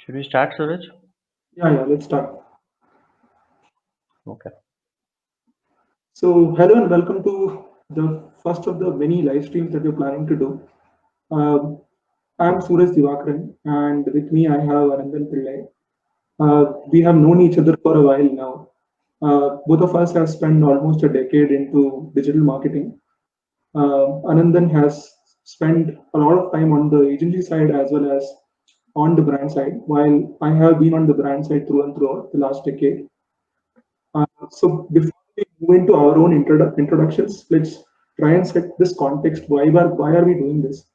Should we start, Suraj? Yeah, let's start. Okay. So, hello and welcome to the first of the many live streams that we're planning to do. Um, I'm Suraj Divakaran, and with me I have Anandan Pillai. We have known each other for a while now. Both of us have spent almost a decade into digital marketing. Anandan has spent a lot of time on the agency side as well as on the brand side, while I have been on the brand side through and throughout the last decade. So before we move into our own introductions, let's try and set this context. Why are we doing this?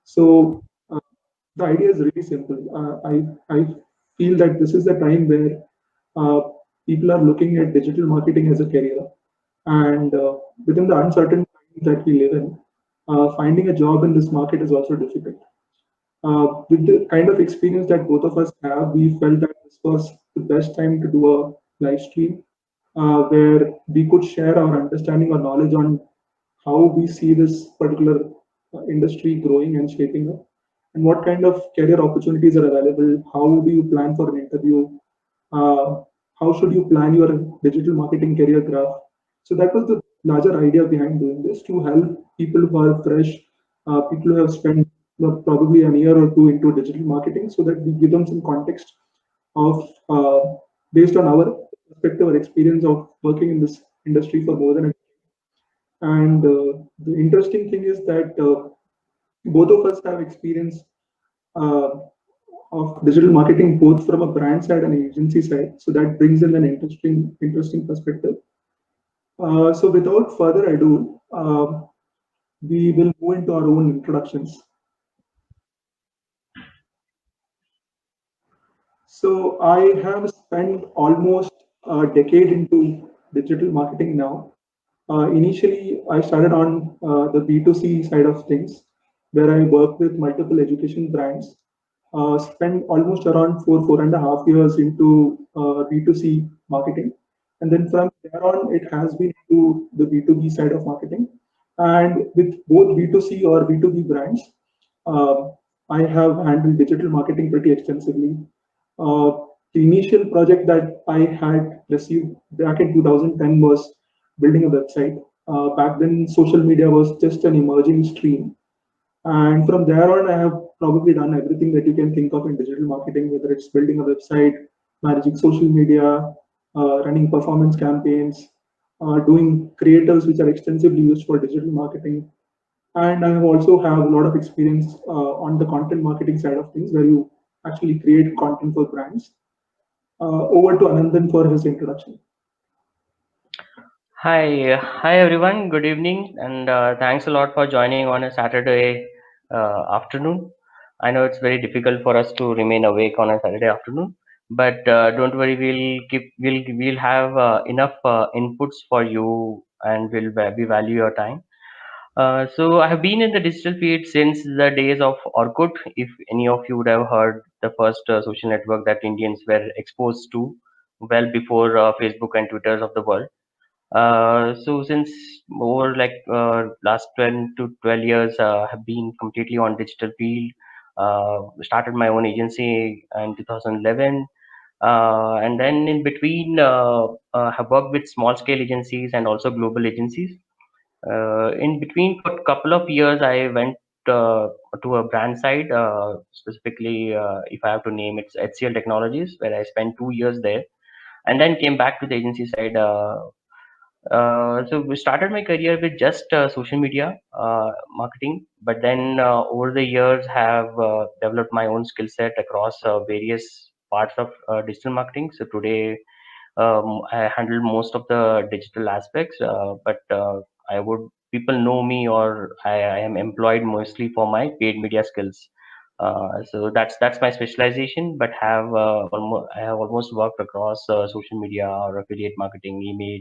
So the idea is really simple. I feel that this is the time where uh, people are looking at digital marketing as a career, and within the uncertain times that we live in, finding a job in this market is also difficult. With the kind of experience that both of us have, we felt that this was the best time to do a live stream where we could share our understanding or knowledge on how we see this particular industry growing and shaping up, and what kind of career opportunities are available. How do you plan for an interview? Uh, how should you plan your digital marketing career graph? So that was the larger idea behind doing this to help people who are fresh, people who have spent probably a year or two into digital marketing, so that we give them some context of based on our perspective or experience of working in this industry for more than a. And the interesting thing is that both of us have experience uh, of digital marketing both from a brand side and agency side. So that brings in an interesting perspective. So without further ado, we will move into our own introductions. So I have spent almost a decade into digital marketing now. Initially, I started on the B2C side of things, where I worked with multiple education brands. Spent almost around 4.5 years into B2C marketing. And then from there on, it has been to the B2B side of marketing. And with both B2C or B2B brands, uh, I have handled digital marketing pretty extensively. Uh, the initial project that I had received back in 2010 was building a website. Back then, social media was just an emerging stream. And from there on, I have probably done everything that you can think of in digital marketing, whether it's building a website, managing social media, running performance campaigns, doing creatives which are extensively used for digital marketing. And I also have a lot of experience on the content marketing side of things, where you actually create content for brands. Over to Anandan for his introduction. Hi everyone. Good evening, and thanks a lot for joining on a Saturday afternoon. I know it's very difficult for us to remain awake on a Saturday afternoon, but don't worry. We'll have enough inputs for you, and we value your time. So I have been in the digital feed since the days of Orkut. If any of you would have heard the first social network that Indians were exposed to, well before Facebook and Twitters of the world. So since over last 12 to 12 years, have been completely on digital field. Started my own agency in 2011, and then in between, have worked with small scale agencies and also global agencies. In between, for a couple of years, I went to a brand side, specifically, if I have to name it, HCL Technologies, where I spent 2 years there, and then came back to the agency side. So we started my career with just social media marketing, but then over the years have developed my own skill set across various parts of digital marketing. So today I handle most of the digital aspects, but I would people know me, or I am employed mostly for my paid media skills. So that's my specialization, but I have almost worked across social media or affiliate marketing, email,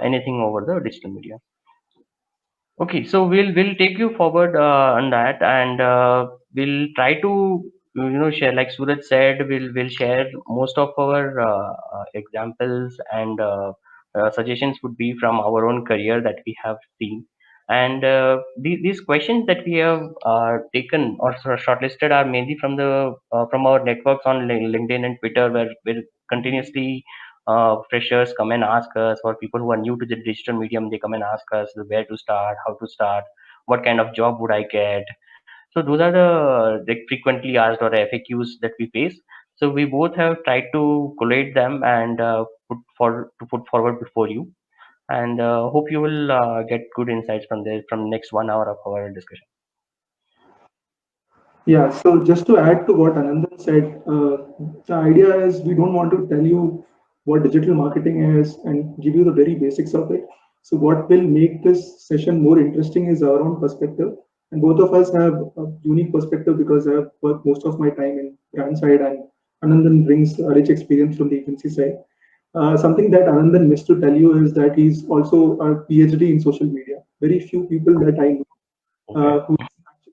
anything over the digital media. Okay, so we'll take you forward on that, and we'll try to share, like Suraj said, we'll share most of our examples and suggestions would be from our own career that we have seen. And these questions that we have taken or shortlisted are mainly from our networks on LinkedIn and Twitter, where continuously freshers come and ask us, or people who are new to the digital medium, they come and ask us where to start, how to start, what kind of job would I get. So those are the like frequently asked or FAQs that we face. So we both have tried to collate them and put forward before you, and hope you will get good insights from this from next 1 hour of our discussion. Yeah, so just to add to what Anandan said, the idea is we don't want to tell you what digital marketing is and give you the very basics of it. So, what will make this session more interesting is our own perspective. And both of us have a unique perspective because I have worked most of my time in brand side, and Anandan brings a rich experience from the agency side. Something that Anandan missed to tell you is that he's also a PhD in social media. Very few people that I know Okay. who actually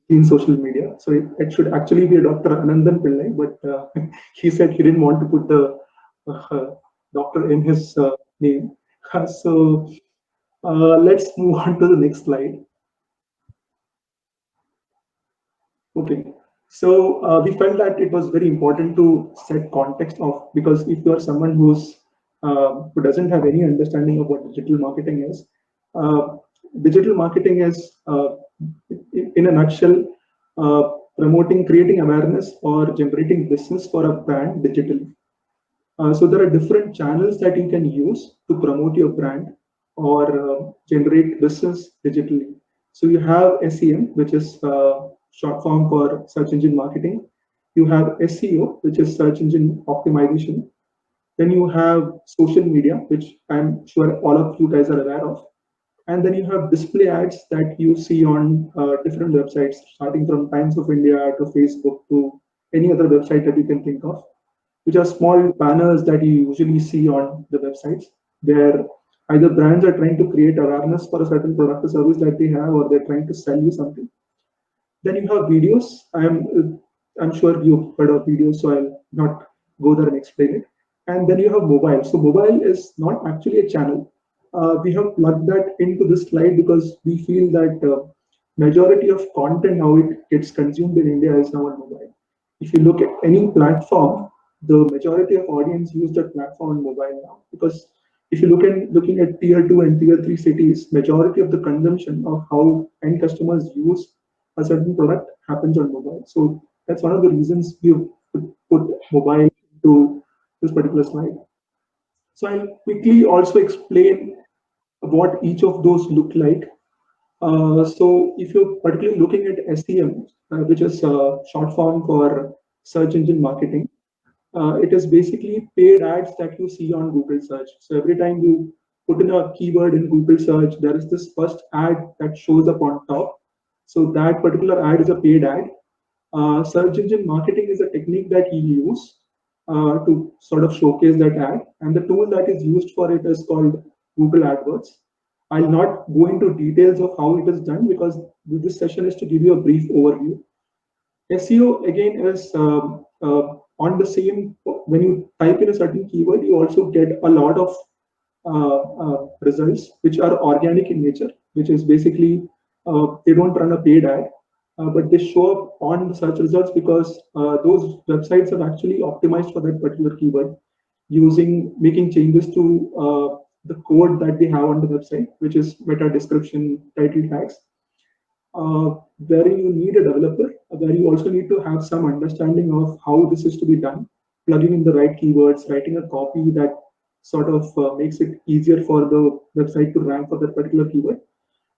in social media. So it should actually be a Dr. Anandan Pillai, but he said he didn't want to put the doctor in his name. So let's move on to the next slide. Okay. So we felt that it was very important to set context of, because if you are someone who doesn't have any understanding of what digital marketing is, uh, digital marketing is in a nutshell promoting, creating awareness or generating business for a brand digitally. So there are different channels that you can use to promote your brand or generate business digitally. So you have SEM, which is short form for search engine marketing. You have SEO, which is search engine optimization. Then you have social media, which I'm sure all of you guys are aware of. And then you have display ads that you see on different websites, starting from Times of India to Facebook to any other website that you can think of, which are small banners that you usually see on the websites, where either brands are trying to create awareness for a certain product or service that they have, or they're trying to sell you something. Then you have videos. I'm sure you've heard of videos, so I'll not go there and explain it. And then you have mobile. So mobile is not actually a channel. We have plugged that into this slide because we feel that majority of content, how it gets consumed in India, is now on mobile. If you look at any platform, the majority of audience use that platform on mobile now, because if you looking at tier 2 and tier 3 cities, majority of the consumption of how end customers use a certain product happens on mobile. So that's one of the reasons we put mobile to this particular slide. So I'll quickly also explain what each of those look like. So if you're particularly looking at SEM, which is short form for search engine marketing, it is basically paid ads that you see on Google search. So every time you put in a keyword in Google search, there is this first ad that shows up on top. So that particular ad is a paid ad. Search engine marketing is a technique that you use to sort of showcase that ad. And the tool that is used for it is called Google AdWords. I'll not go into details of how it is done because this session is to give you a brief overview. SEO again is on the same, when you type in a certain keyword, you also get a lot of results which are organic in nature, which is basically they don't run a paid ad, but they show up on the search results because those websites have actually optimized for that particular keyword using making changes to the code that they have on the website, which is meta description, title tags, where you need a developer, where you also need to have some understanding of how this is to be done, plugging in the right keywords, writing a copy that sort of makes it easier for the website to rank for that particular keyword.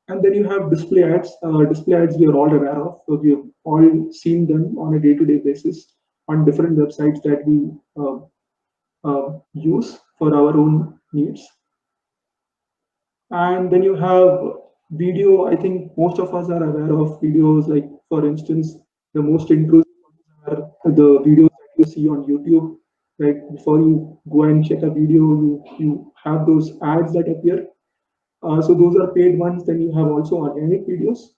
And then you have display ads. Display ads we are all aware of. So we have all seen them on a day-to-day basis on different websites that we use for our own needs. And then you have video. I think most of us are aware of videos. Like for instance, the most intrusive ones are the videos that you see on YouTube. Like before you go and check a video, you have those ads that appear. So those are paid ones. Then you have also organic videos,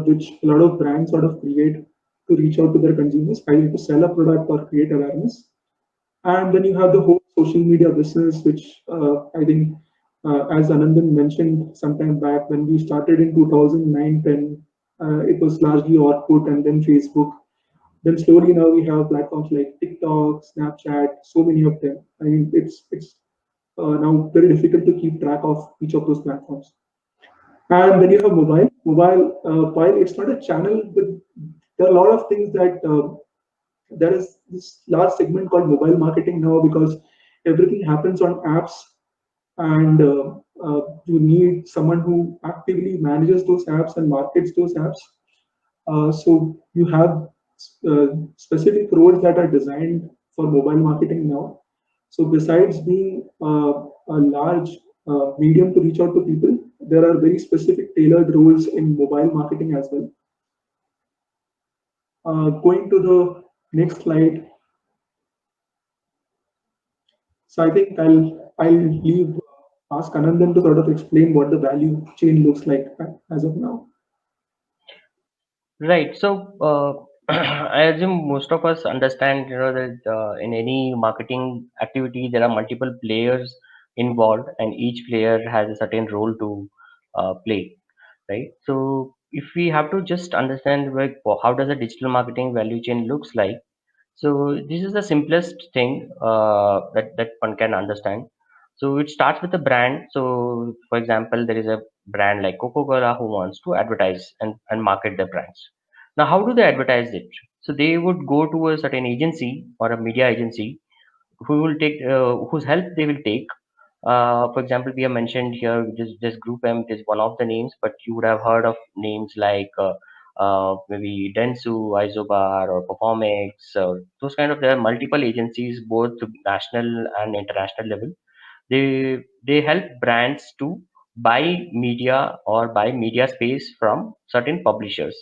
which a lot of brands sort of create to reach out to their consumers, either to sell a product or create awareness. And then you have the whole social media business, which I think As Anandan mentioned sometime back, when we started in 2009-10, it was largely Orkut and then Facebook. Then slowly now we have platforms like TikTok, Snapchat, so many of them. I mean, it's now very difficult to keep track of each of those platforms. And then you have mobile. While it's not a channel, but there are a lot of things that there is this large segment called mobile marketing now because everything happens on apps, and you need someone who actively manages those apps and markets those apps. So you have specific roles that are designed for mobile marketing now. So besides being a large medium to reach out to people, there are very specific tailored roles in mobile marketing as well. Going to the next slide. So I think I'll leave ask Anandan to sort of explain what the value chain looks like as of now. Right. So, I assume most of us understand, that in any marketing activity, there are multiple players involved, and each player has a certain role to play, right? So, if we have to just understand, like, how does a digital marketing value chain looks like? So this is the simplest thing that one can understand. So it starts with a brand. So for example, there is a brand like Coca-Cola who wants to advertise and market their brands. Now, how do they advertise it? So they would go to a certain agency or a media agency who will take whose help they will take. For example, we have mentioned here this group M is one of the names, but you would have heard of names like maybe Dentsu, Isobar, or Performix, or those kind of. There are multiple agencies, both national and international level. They help brands to buy media or buy media space from certain publishers.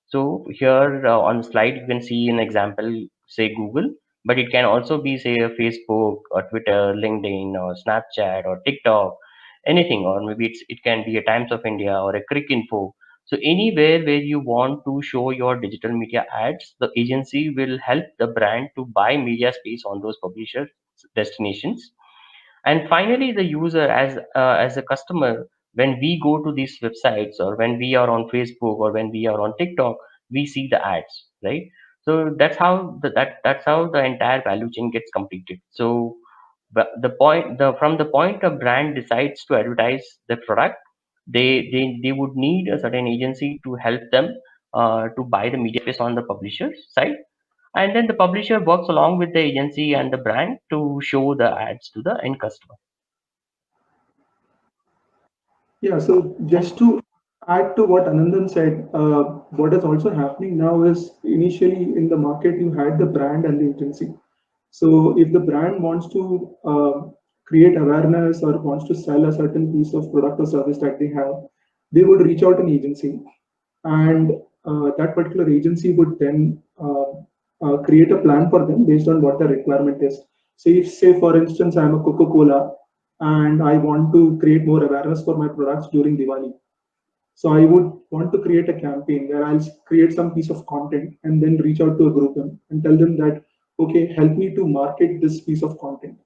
So here on the slide you can see an example, say Google, but it can also be say a Facebook or Twitter, LinkedIn or Snapchat or TikTok, anything, or maybe it can be a Times of India or a Cricinfo. So anywhere where you want to show your digital media ads, the agency will help the brand to buy media space on those publisher destinations. And finally, the user as a customer, when we go to these websites or when we are on Facebook or when we are on TikTok, we see the ads, right? So that's how that's how the entire value chain gets completed. So the point the from the point a brand decides to advertise the product, they would need a certain agency to help them to buy the media space on the publisher's side, and then the publisher works along with the agency and the brand to show the ads to the end customer. Yeah, so just to add to what Anandan said, what is also happening now is initially in the market you had the brand and the agency. So if the brand wants to create awareness or wants to sell a certain piece of product or service that they have, they would reach out an agency, and that particular agency would then create a plan for them based on what the requirement is. So if, say, for instance, I'm a Coca-Cola and I want to create more awareness for my products during Diwali. So I would want to create a campaign where I'll create some piece of content and then reach out to a group and tell them that, okay, help me to market this piece of content.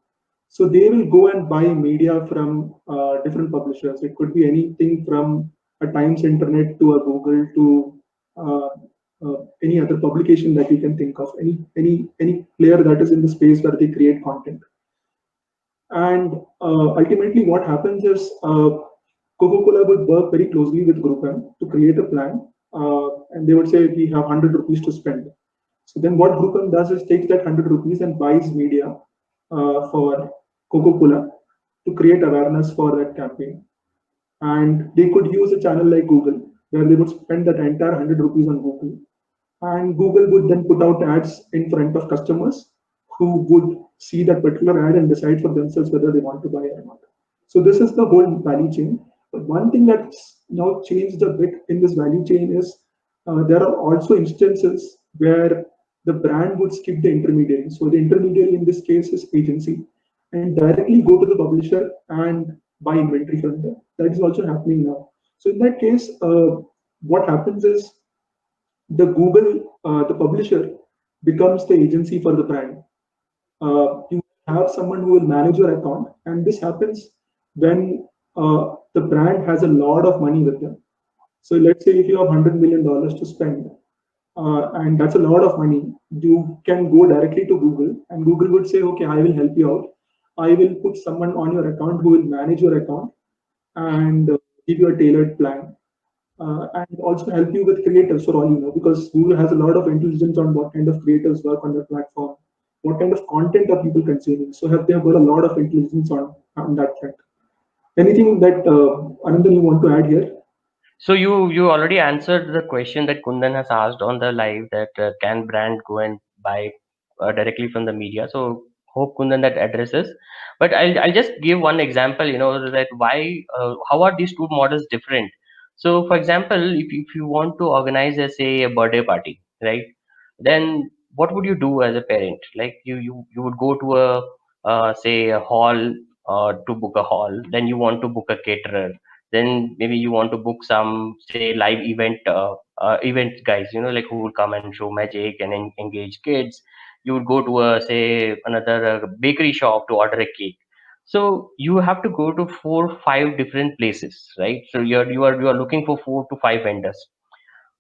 So they will go and buy media from different publishers. It could be anything from a Times Internet to a Google to uh, any other publication that you can think of, any player that is in the space where they create content. And ultimately, what happens is Coca-Cola would work very closely with GroupM to create a plan, and they would say we have 100 rupees to spend. So then, what GroupM does is takes that 100 rupees and buys media for Coca-Cola to create awareness for that campaign. And they could use a channel like Google, where they would spend that entire 100 rupees on Google, and Google would then put out ads in front of customers who would see that particular ad and decide for themselves whether they want to buy or not. So this is the whole value chain. But one thing that's now changed a bit in this value chain is there are also instances where the brand would skip the intermediary. So the intermediary in this case is agency, and directly go to the publisher and buy inventory from them. That is also happening now. So in that case, what happens is the publisher becomes the agency for the brand. You have someone who will manage your account, and this happens when the brand has a lot of money with them. So let's say if you have $100 million to spend, and that's a lot of money, you can go directly to Google, and Google would say, okay, I will help you out. I will put someone on your account who will manage your account and give you a tailored plan, and also help you with creators for all you know, because Google has a lot of intelligence on what kind of creators work on their platform, what kind of content are people consuming. So they have got a lot of intelligence on that front. Anything that Anandan you want to add here? So you already answered the question that Kundan has asked on the live, that can brand go and buy directly from the media. So hope Kundan that addresses. But I'll just give one example. That why how are these two models different? So for example, if you want to organize say a birthday party, right? Then what would you do as a parent? Like you would go to a say a hall to book a hall. Then you want to book a caterer, then maybe you want to book some say live event guys, like who will come and show magic and engage kids. You would go to a say another bakery shop to order a cake. So you have to go to 4 5 different places, right? So you are looking for 4 to 5 vendors,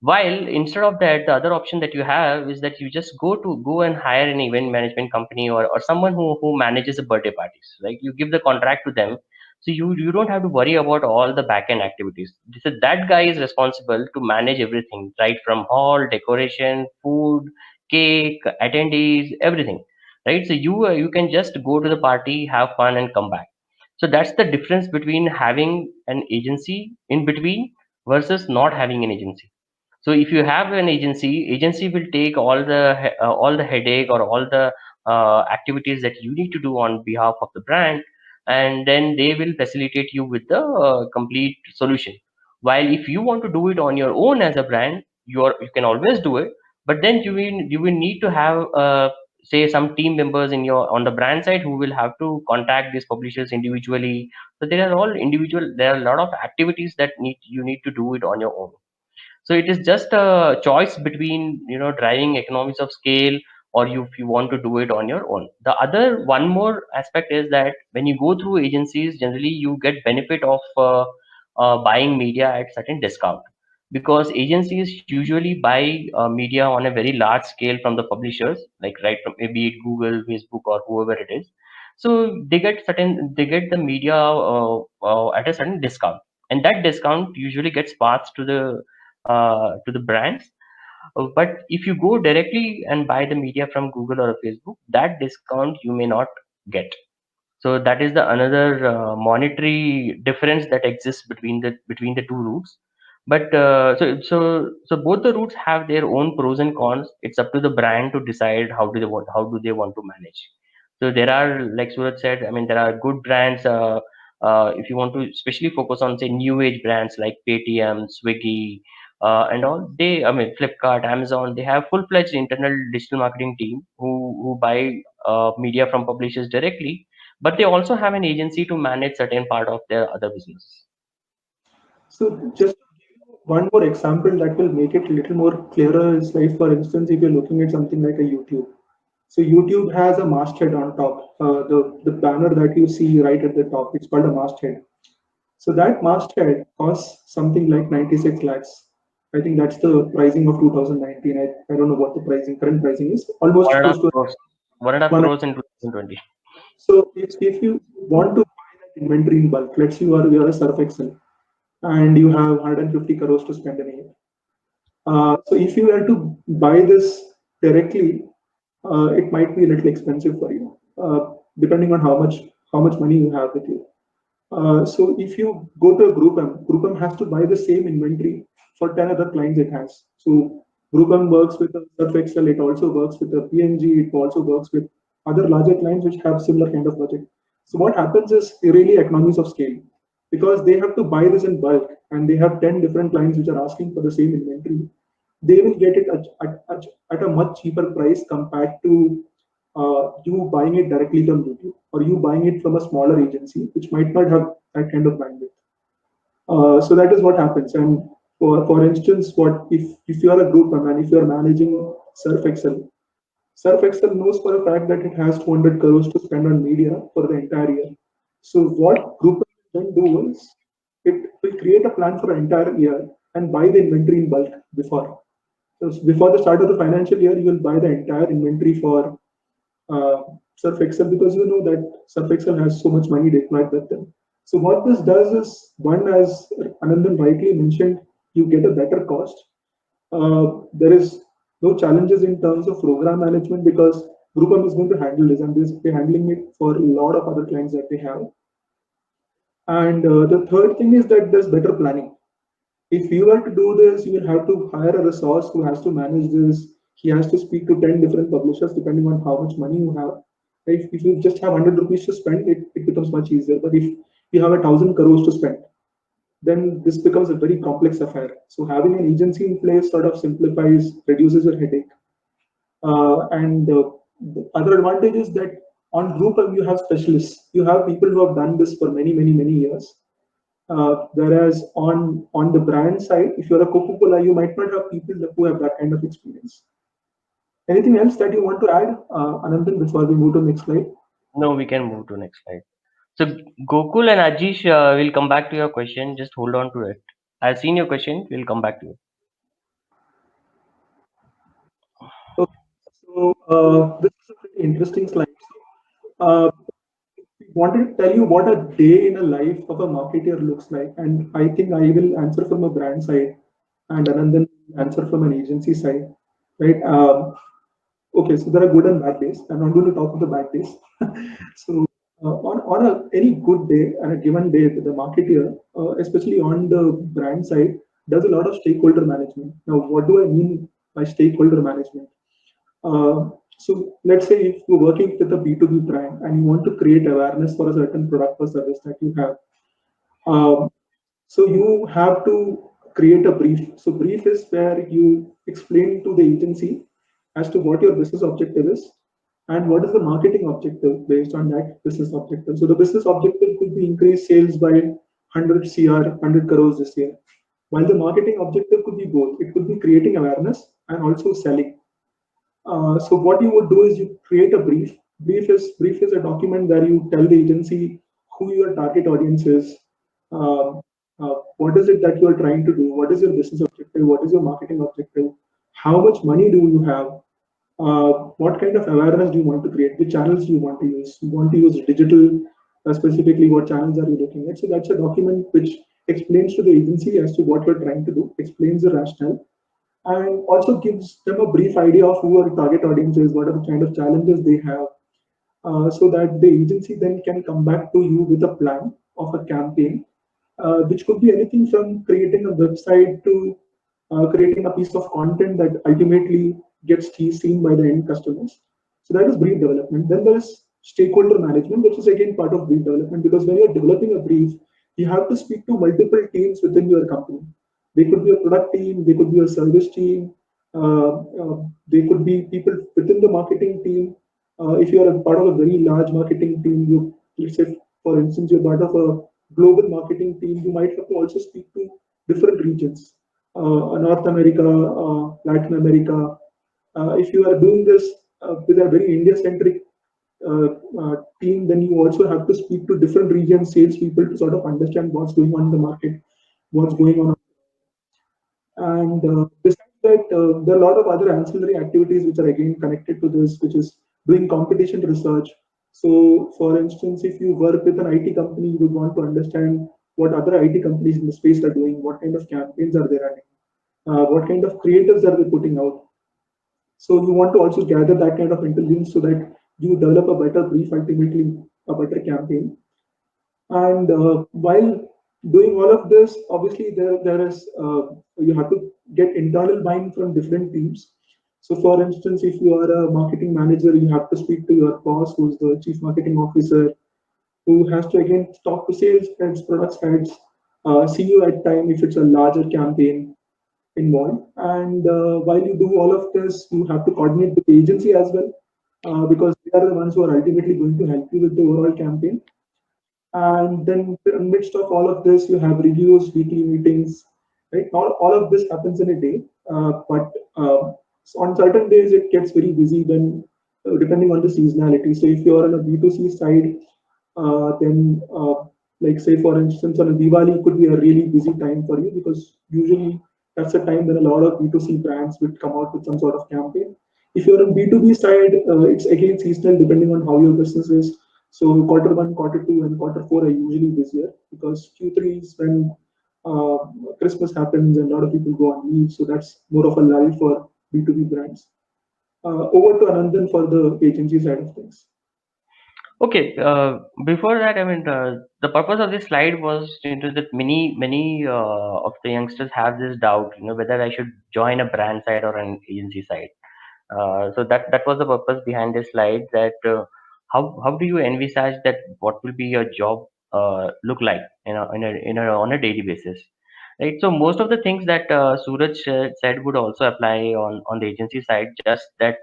while instead of that, the other option that you have is that you just go and hire an event management company, or someone who manages the birthday parties. Like you give the contract to them, so you don't have to worry about all the back end activities. So that guy is responsible to manage everything, right from hall, decoration, food, cake, attendees, everything, right? So you can just go to the party, have fun, and come back. So that's the difference between having an agency in between versus not having an agency. So if you have an agency will take all the headache or all the activities that you need to do on behalf of the brand, and then they will facilitate you with the complete solution. While if you want to do it on your own as a brand, you can always do it, but then you will need to have say some team members in your on the brand side who will have to contact these publishers individually. So there are a lot of activities that you need to do it on your own. So it is just a choice between driving economies of scale, or if you want to do it on your own. The other one more aspect is that when you go through agencies, generally you get benefit of buying media at certain discount, because agencies usually buy media on a very large scale from the publishers, like right from maybe it Google, Facebook, or whoever it is. So they get the media at a certain discount, and that discount usually gets passed to the brands. But if you go directly and buy the media from Google or Facebook, that discount you may not get. So that is the another monetary difference that exists between the two routes. But so both the routes have their own pros and cons. It's up to the brand to decide how do they want to manage. So there are, like Surat said, I mean, there are good brands. If you want to especially focus on say new age brands like Paytm, Swiggy, and all, I mean, Flipkart, Amazon, they have full fledged internal digital marketing team who buy media from publishers directly, but they also have an agency to manage certain part of their other business. So just one more example that will make it a little more clearer is like, for instance, if you're looking at something like a YouTube. So YouTube has a masthead on top. The banner that you see right at the top, it's called a masthead. So that masthead costs something like 96 lakhs. I think that's the pricing of 2019. I don't know what the current pricing is. One Almost and a close half to crores, 1.5 one. crores in 2020. So if you want to buy that inventory in bulk, let's say you are a Surf Excel and you have 150 crores to spend in a year. So if you were to buy this directly, it might be a little expensive for you, depending on how much money you have with you. So if you go to a GroupM has to buy the same inventory for 10 other clients it has. So GroupM works with a Surf Excel, it also works with a PNG, it also works with other larger clients which have similar kind of budget. So what happens is really economies of scale, because they have to buy this in bulk and they have 10 different clients which are asking for the same inventory. They will get it at a much cheaper price compared to you buying it directly from YouTube, or you buying it from a smaller agency which might not have that kind of bandwidth. So that is what happens. And for instance, what if you are a group and if you are managing Surf Excel, Surf Excel knows for a fact that it has 200 crores to spend on media for the entire year. So what group then do is it will create a plan for an entire year and buy the inventory in bulk before. So before the start of the financial year, you will buy the entire inventory for uh, Surf Excel because you know that Surf Excel has so much money deployed with them. So what this does is, one, as Anandan rightly mentioned, you get a better cost. There is no challenges in terms of program management because Groupam is going to handle this and they're handling it for a lot of other clients that they have. And the third thing is that there's better planning. If you were to do this, you will have to hire a resource who has to manage this. He has to speak to 10 different publishers depending on how much money you have. If you just have 100 rupees to spend, it becomes much easier. But if you have 1,000 crores to spend, then this becomes a very complex affair. So having an agency in place sort of simplifies, reduces your headache. And the other advantage is that on Drupal you have specialists. You have people who have done this for many, many, many years. Whereas on the brand side, if you're a Coca-Cola, you might not have people who have that kind of experience. Anything else that you want to add, Anandan, before we move to the next slide? No, we can move to next slide. So Gokul and Ajish will come back to your question. Just hold on to it. I've seen your question. We'll come back to it. Okay. So this is a pretty interesting slide. Wanted to tell you what a day in a life of a marketer looks like, and I think I will answer from a brand side, and Anandan will answer from an agency side, right? Okay, so there are good and bad days. I'm not going to talk about the bad days. So any good day and a given day, the marketer, especially on the brand side, does a lot of stakeholder management. Now, what do I mean by stakeholder management? So let's say if you're working with a B2B brand and you want to create awareness for a certain product or service that you have, um, so you have to create a brief. So brief is where you explain to the agency as to what your business objective is and what is the marketing objective based on that business objective. So the business objective could be increase sales by 100 CR, 100 crores this year. While the marketing objective could be both. It could be creating awareness and also selling. So what you would do is you create a brief. Brief is a document where you tell the agency who your target audience is, uh, what is it that you are trying to do, what is your business objective, what is your marketing objective, how much money do you have, what kind of awareness do you want to create, which channels do you want to use. You want to use digital, specifically what channels are you looking at. So that's a document which explains to the agency as to what you're trying to do, explains the rationale and also gives them a brief idea of who our target audience is, what are the kind of challenges they have, so that the agency then can come back to you with a plan of a campaign, which could be anything from creating a website to creating a piece of content that ultimately gets seen by the end customers. So that is brief development. Then there is stakeholder management, which is again part of brief development because when you're developing a brief, you have to speak to multiple teams within your company. They could be a product team, they could be a service team, they could be people within the marketing team. If you are a part of a very large marketing team, you let's say, for instance, you're part of a global marketing team, you might have to also speak to different regions, North America, Latin America. If you are doing this with a very India-centric team, then you also have to speak to different regions, salespeople to sort of understand what's going on in the market, what's going on. And besides that, there are a lot of other ancillary activities which are again connected to this, which is doing competition research. So, for instance, if you work with an IT company, you would want to understand what other IT companies in the space are doing, what kind of campaigns are they running, what kind of creatives are they putting out. So, you want to also gather that kind of intelligence so that you develop a better brief, ultimately a better campaign. And while doing all of this, obviously there is you have to get internal buy-in from different teams. So, for instance, if you are a marketing manager, you have to speak to your boss, who's the chief marketing officer, who has to again talk to sales heads, product heads, see you at time if it's a larger campaign involved. And while you do all of this, you have to coordinate with the agency as well, because they are the ones who are ultimately going to help you with the overall campaign. And then in midst of all of this, you have reviews, weekly meetings, right? All of this happens in a day, but so on certain days it gets very busy when, depending on the seasonality. So if you're on a B2C side, then Like say for instance, on a Diwali could be a really busy time for you because usually that's a time when a lot of B2C brands would come out with some sort of campaign. If you're on B2B side, it's again seasonal depending on how your business is. So quarter one, quarter two, and quarter four are usually busier because Q3 is when uh, Christmas happens and a lot of people go on leave. So that's more of a lull for B2B brands. Over to Anandan for the agency side of things. Okay, before that, I mean, the purpose of this slide was into that many of the youngsters have this doubt, whether I should join a brand side or an agency side. So that was the purpose behind this slide. That how do you envisage that what will be your job look like, on a daily basis, right? So most of the things that Suraj said would also apply on the agency side. Just that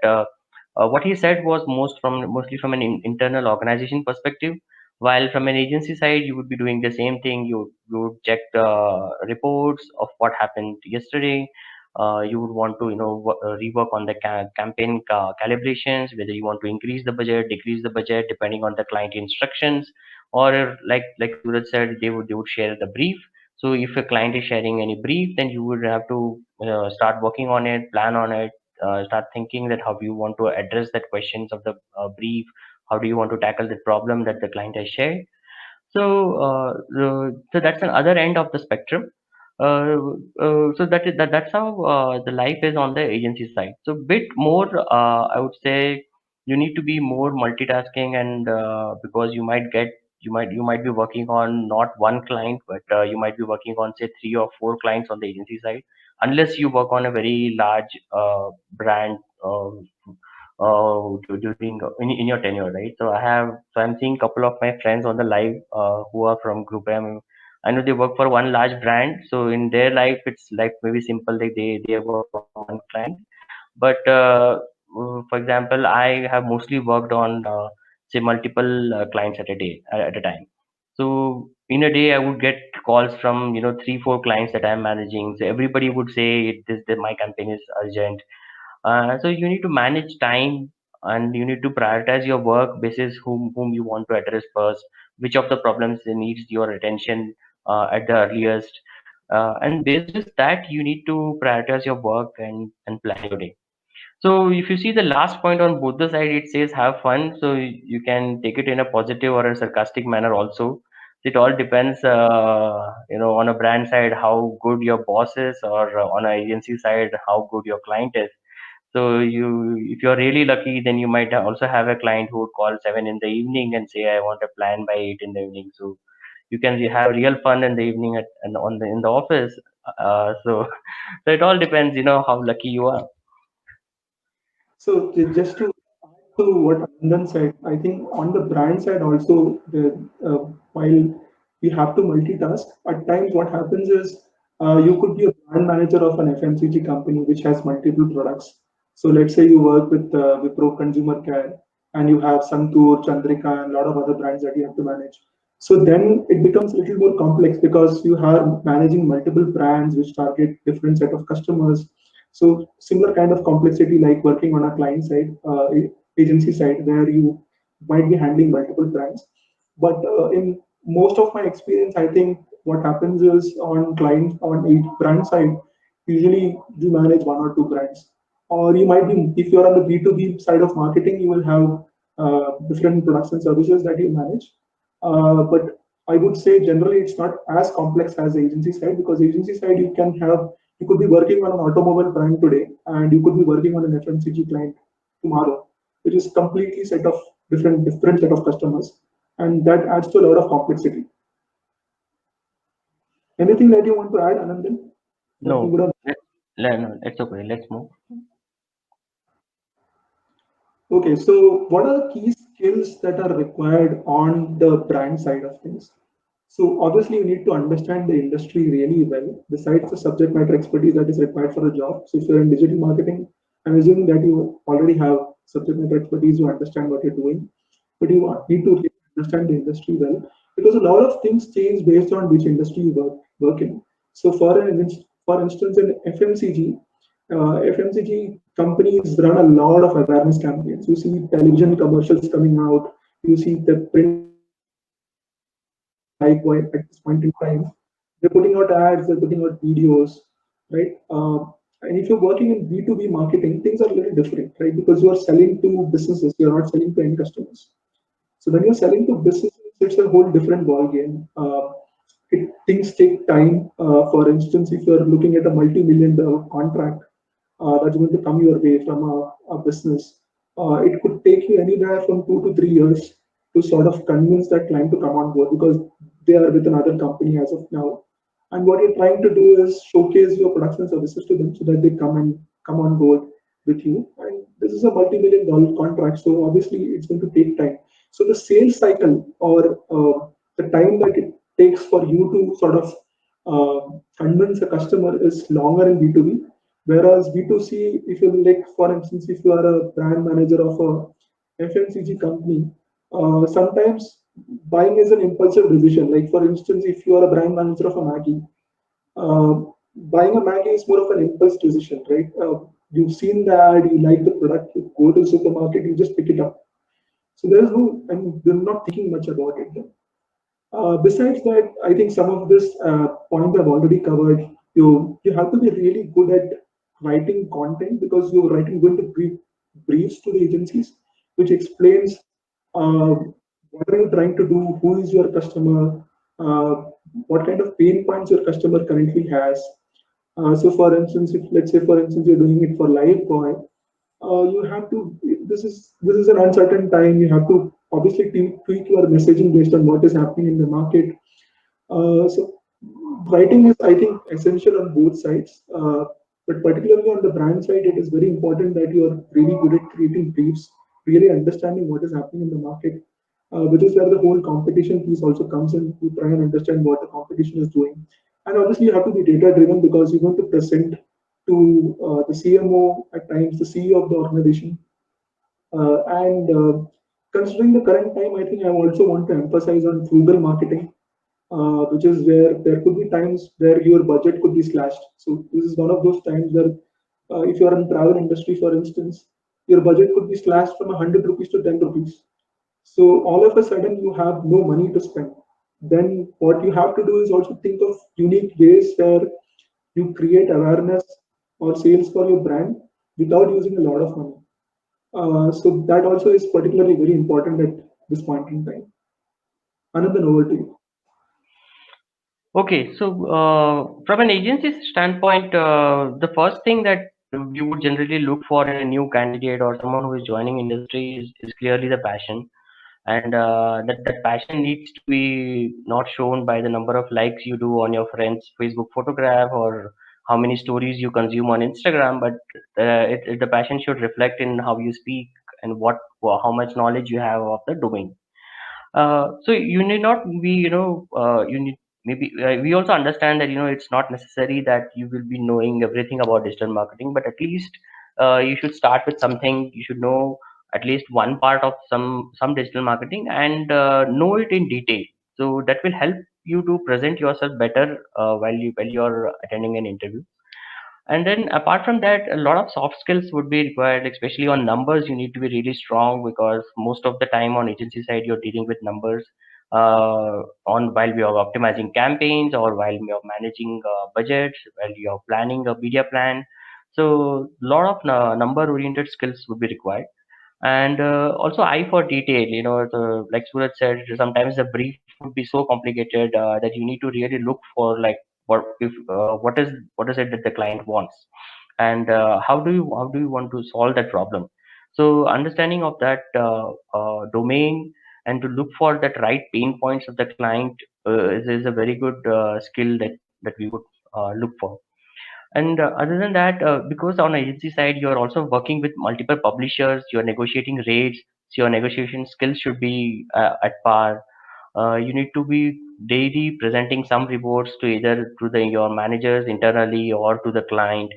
what he said was mostly from an internal organization perspective, while from an agency side you would be doing the same thing. You would check the reports of what happened yesterday. You would want to rework on the campaign calibrations, whether you want to increase the budget, decrease the budget depending on the client instructions, or like Suraj said, they would share the brief. So if a client is sharing any brief, then you would have to start working on it, plan on it, start thinking that how you want to address that questions of the brief. How do you want to tackle the problem that the client has shared? So that's an other end of the spectrum. So that's how the life is on the agency side. So bit more, I would say, you need to be more multitasking, and because you might be working on not one client, but you might be working on say three or four clients on the agency side, unless you work on a very large brand. During in your tenure, right? So I'm seeing a couple of my friends on the live who are from Group M. I know they work for one large brand, so in their life it's like maybe simple, like they work for one client. But for example, I have mostly worked on say multiple clients at a day at a time. So in a day, I would get calls from three, four clients that I'm managing. So everybody would say this my campaign is urgent. So you need to manage time, and you need to prioritize your work basis whom you want to address first, which of the problems needs your attention at the earliest, and basis that you need to prioritize your work and plan your day. So if you see the last point on both the side, it says have fun. So you can take it in a positive or a sarcastic manner also. It all depends, on a brand side how good your boss is, or on an agency side how good your client is. So if you're really lucky, then you might also have a client who would call 7 in the evening and say, "I want a plan by 8 in the evening." So you can have real fun in the evening and in the office. So so it all depends, how lucky you are. So just to add to what Anand said, I think on the brand side also, while we have to multitask, at times what happens is you could be a brand manager of an FMCG company which has multiple products. So let's say you work with Wipro Consumer Care and you have Santur, Chandrika, and a lot of other brands that you have to manage. So then it becomes a little more complex because you are managing multiple brands which target different set of customers. So similar kind of complexity like working on a client side, agency side, where you might be handling multiple brands. But in most of my experience, I think what happens is on a brand side, usually you manage one or two brands. Or you might be, if you're on the B2B side of marketing, you will have different products and services that you manage. But I would say generally it's not as complex as the agency side because agency side you could be working on an automobile brand today and you could be working on an FMCG client tomorrow, which is completely set of different set of customers, and that adds to a lot of complexity. Anything that you want to add, Anandan? That you No, would have. no, it's okay. Let's move. Okay, so what are the key skills that are required on the brand side of things? So obviously you need to understand the industry really well, besides the subject matter expertise that is required for the job. So if you're in digital marketing, I'm assuming that you already have subject matter expertise, you understand what you're doing, but need to really understand the industry well because a lot of things change based on which industry you work in. So for instance, in FMCG companies run a lot of awareness campaigns. You see television commercials coming out, you see the print like why at this point in time they're putting out ads, they're putting out videos, right? And if you're working in B2B marketing, things are a little different, right? Because you are selling to businesses, you're not selling to end customers. So when you're selling to businesses, it's a whole different ball game. Things take time. For instance, if you're looking at a multi-million dollar contract that's going to come your way from a business, it could take you anywhere from 2 to 3 years to sort of convince that client to come on board because they are with another company as of now. And what you're trying to do is showcase your products and services to them so that they come on board with you. And this is a multi-million dollar contract, so obviously it's going to take time. So the sales cycle or the time that it takes for you to sort of convince a customer is longer in B2B. Whereas B2C, if you like, for instance, if you are a brand manager of a FMCG company, sometimes buying is an impulsive decision. Like for instance, if you are a brand manager of a Maggie, uh, buying a Maggie is more of an impulse decision, right? You've seen the ad, you like the product, you go to the supermarket, you just pick it up. So there is no, I mean, you're not thinking much about it then. Besides that, I think some of this points I've already covered. You have to be really good at writing content because you're writing going to briefs to the agencies, which explains uh, what are you trying to do, who is your customer, uh, what kind of pain points your customer currently has. So, for instance, if let's say, for instance, you're doing it for Liveboy, you have to. This is an uncertain time. You have to obviously tweak your messaging based on what is happening in the market. So writing is, I think, essential on both sides. But particularly on the brand side, it is very important that you are really good at creating briefs, really understanding what is happening in the market, which is where the whole competition piece also comes in to try and understand what the competition is doing. And obviously, you have to be data driven because you're going to present to the CMO at times, the CEO of the organization. And considering the current time, I think I also want to emphasize on frugal marketing, which is where there could be times where your budget could be slashed. So this is one of those times where, if you are in travel industry, for instance, your budget could be slashed from 100 rupees to 10 rupees. So all of a sudden you have no money to spend. Then what you have to do is also think of unique ways where you create awareness or sales for your brand without using a lot of money. So that also is particularly very important at this point in time. Another over to you. Okay, so from an agency standpoint, the first thing that we would generally look for in a new candidate or someone who is joining industry is clearly the passion, and that passion needs to be not shown by the number of likes you do on your friend's Facebook photograph or how many stories you consume on Instagram, but the passion should reflect in how you speak and how much knowledge you have of the domain. So you need not be, you need maybe we also understand that it's not necessary that you will be knowing everything about digital marketing, but at least you should start with something. You should know at least one part of some digital marketing and know it in detail. So that will help you to present yourself better while you're attending an interview. And then apart from that, a lot of soft skills would be required, especially on numbers. You need to be really strong because most of the time on agency side, you're dealing with numbers on while we are optimizing campaigns or while we are managing budgets, while you're planning a media plan. So a lot of number oriented skills would be required, and also eye for detail. Like Suraj said, sometimes the brief would be so complicated that you need to really look for like what is it that the client wants, and how do you want to solve that problem. So understanding of that domain and to look for that right pain points of the client is a very good skill that we would look for. And other than that, because on agency side, you're also working with multiple publishers, you're negotiating rates, so your negotiation skills should be at par. You need to be daily presenting some reports to either to your managers internally or to the client.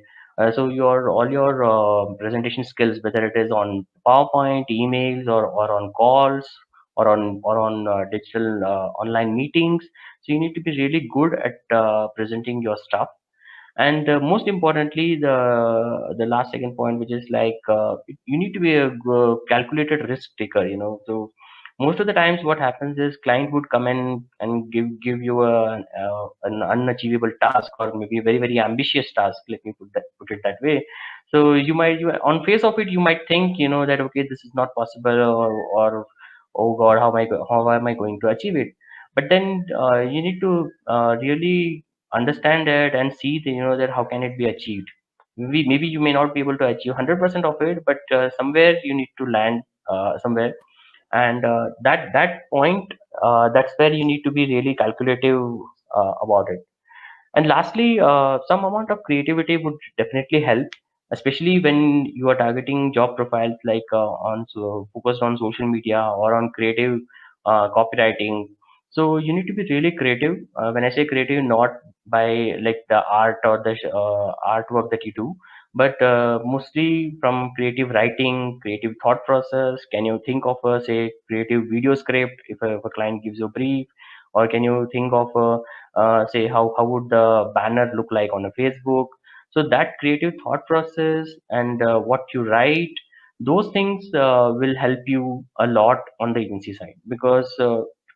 So your all your presentation skills, whether it is on PowerPoint, emails, or on calls, or on digital online meetings. So you need to be really good at presenting your stuff. And most importantly, the last second point, which is like you need to be a calculated risk taker. So most of the times what happens is client would come in and give you an unachievable task, or maybe a very very ambitious task, let me put it that way. So on face of it you might think, that okay, this is not possible, or oh god, how am I going to achieve it? But then you need to really understand it and see that, that how can it be achieved. Maybe you may not be able to achieve 100% of it, but somewhere you need to land somewhere. And that point, that's where you need to be really calculative about it. And lastly, some amount of creativity would definitely help, especially when you are targeting job profiles like focused on social media or on creative copywriting. So you need to be really creative. When I say creative, not by like the art or the artwork that you do, but mostly from creative writing, creative thought process. Can you think of a say creative video script if a client gives you a brief, or can you think of a say how would the banner look like on a Facebook? So that creative thought process and what you write, those things will help you a lot on the agency side, because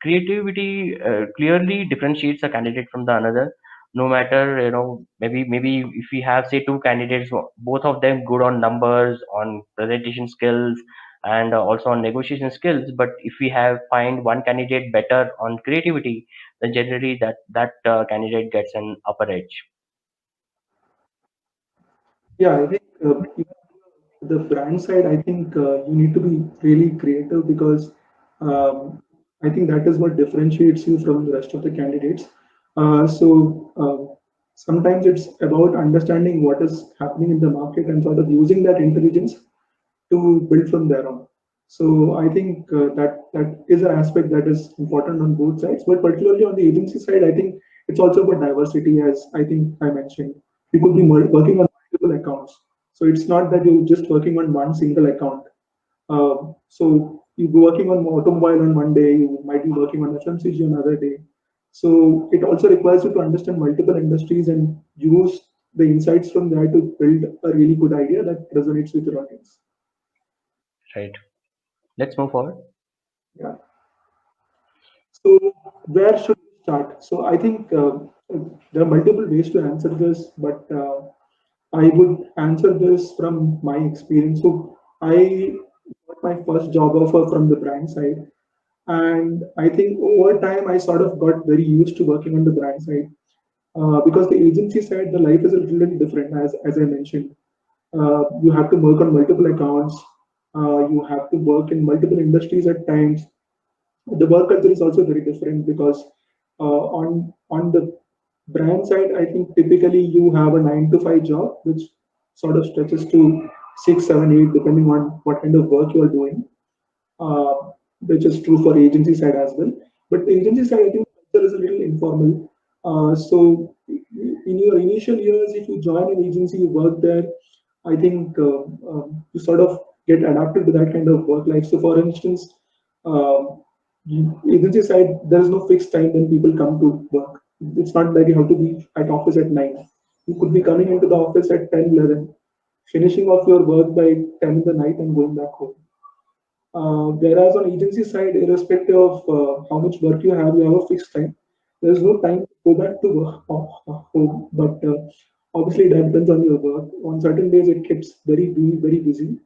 creativity clearly differentiates a candidate from the another. No matter, maybe if we have say two candidates, both of them good on numbers, on presentation skills, and also on negotiation skills, but if we have find one candidate better on creativity, then generally that candidate gets an upper edge. Yeah, I think even the brand side, I think you need to be really creative because um, I think that is what differentiates you from the rest of the candidates. Sometimes it's about understanding what is happening in the market and sort of using that intelligence to build from there on. So I think that is an aspect that is important on both sides, but particularly on the agency side, I think it's also about diversity, as I think I mentioned. You could be working on multiple accounts, so it's not that you're just working on one single account. So you be working on automobile on one day, you might be working on FMCG another day. So it also requires you to understand multiple industries and use the insights from there to build a really good idea that resonates with your audience. Right. Let's move forward. Yeah. So where should we start? So I think there are multiple ways to answer this, but I would answer this from my experience. So I got my first job offer from the brand side, and I think over time I sort of got very used to working on the brand side because the agency side, the life is a little different, as I mentioned. You have to work on multiple accounts. You have to work in multiple industries at times. The work culture is also very different because on the brand side, I think typically you have a 9 to 5 job, which sort of stretches to 6, 7, 8, depending on what kind of work you are doing, uh, which is true for agency side as well. But agency side, I think culture is a little informal. So in your initial years, if you join an agency, you work there, I think you sort of get adapted to that kind of work life. So for instance, um, agency side, there is no fixed time when people come to work. It's not that you have to be at office at 9. You could be coming into the office at 10, 11, finishing off your work by 10 in the night and going back home. Whereas on agency side, irrespective of how much work you have a fixed time. There's no time to go back to work, home, but obviously that depends on your work. On certain days, it gets very busy.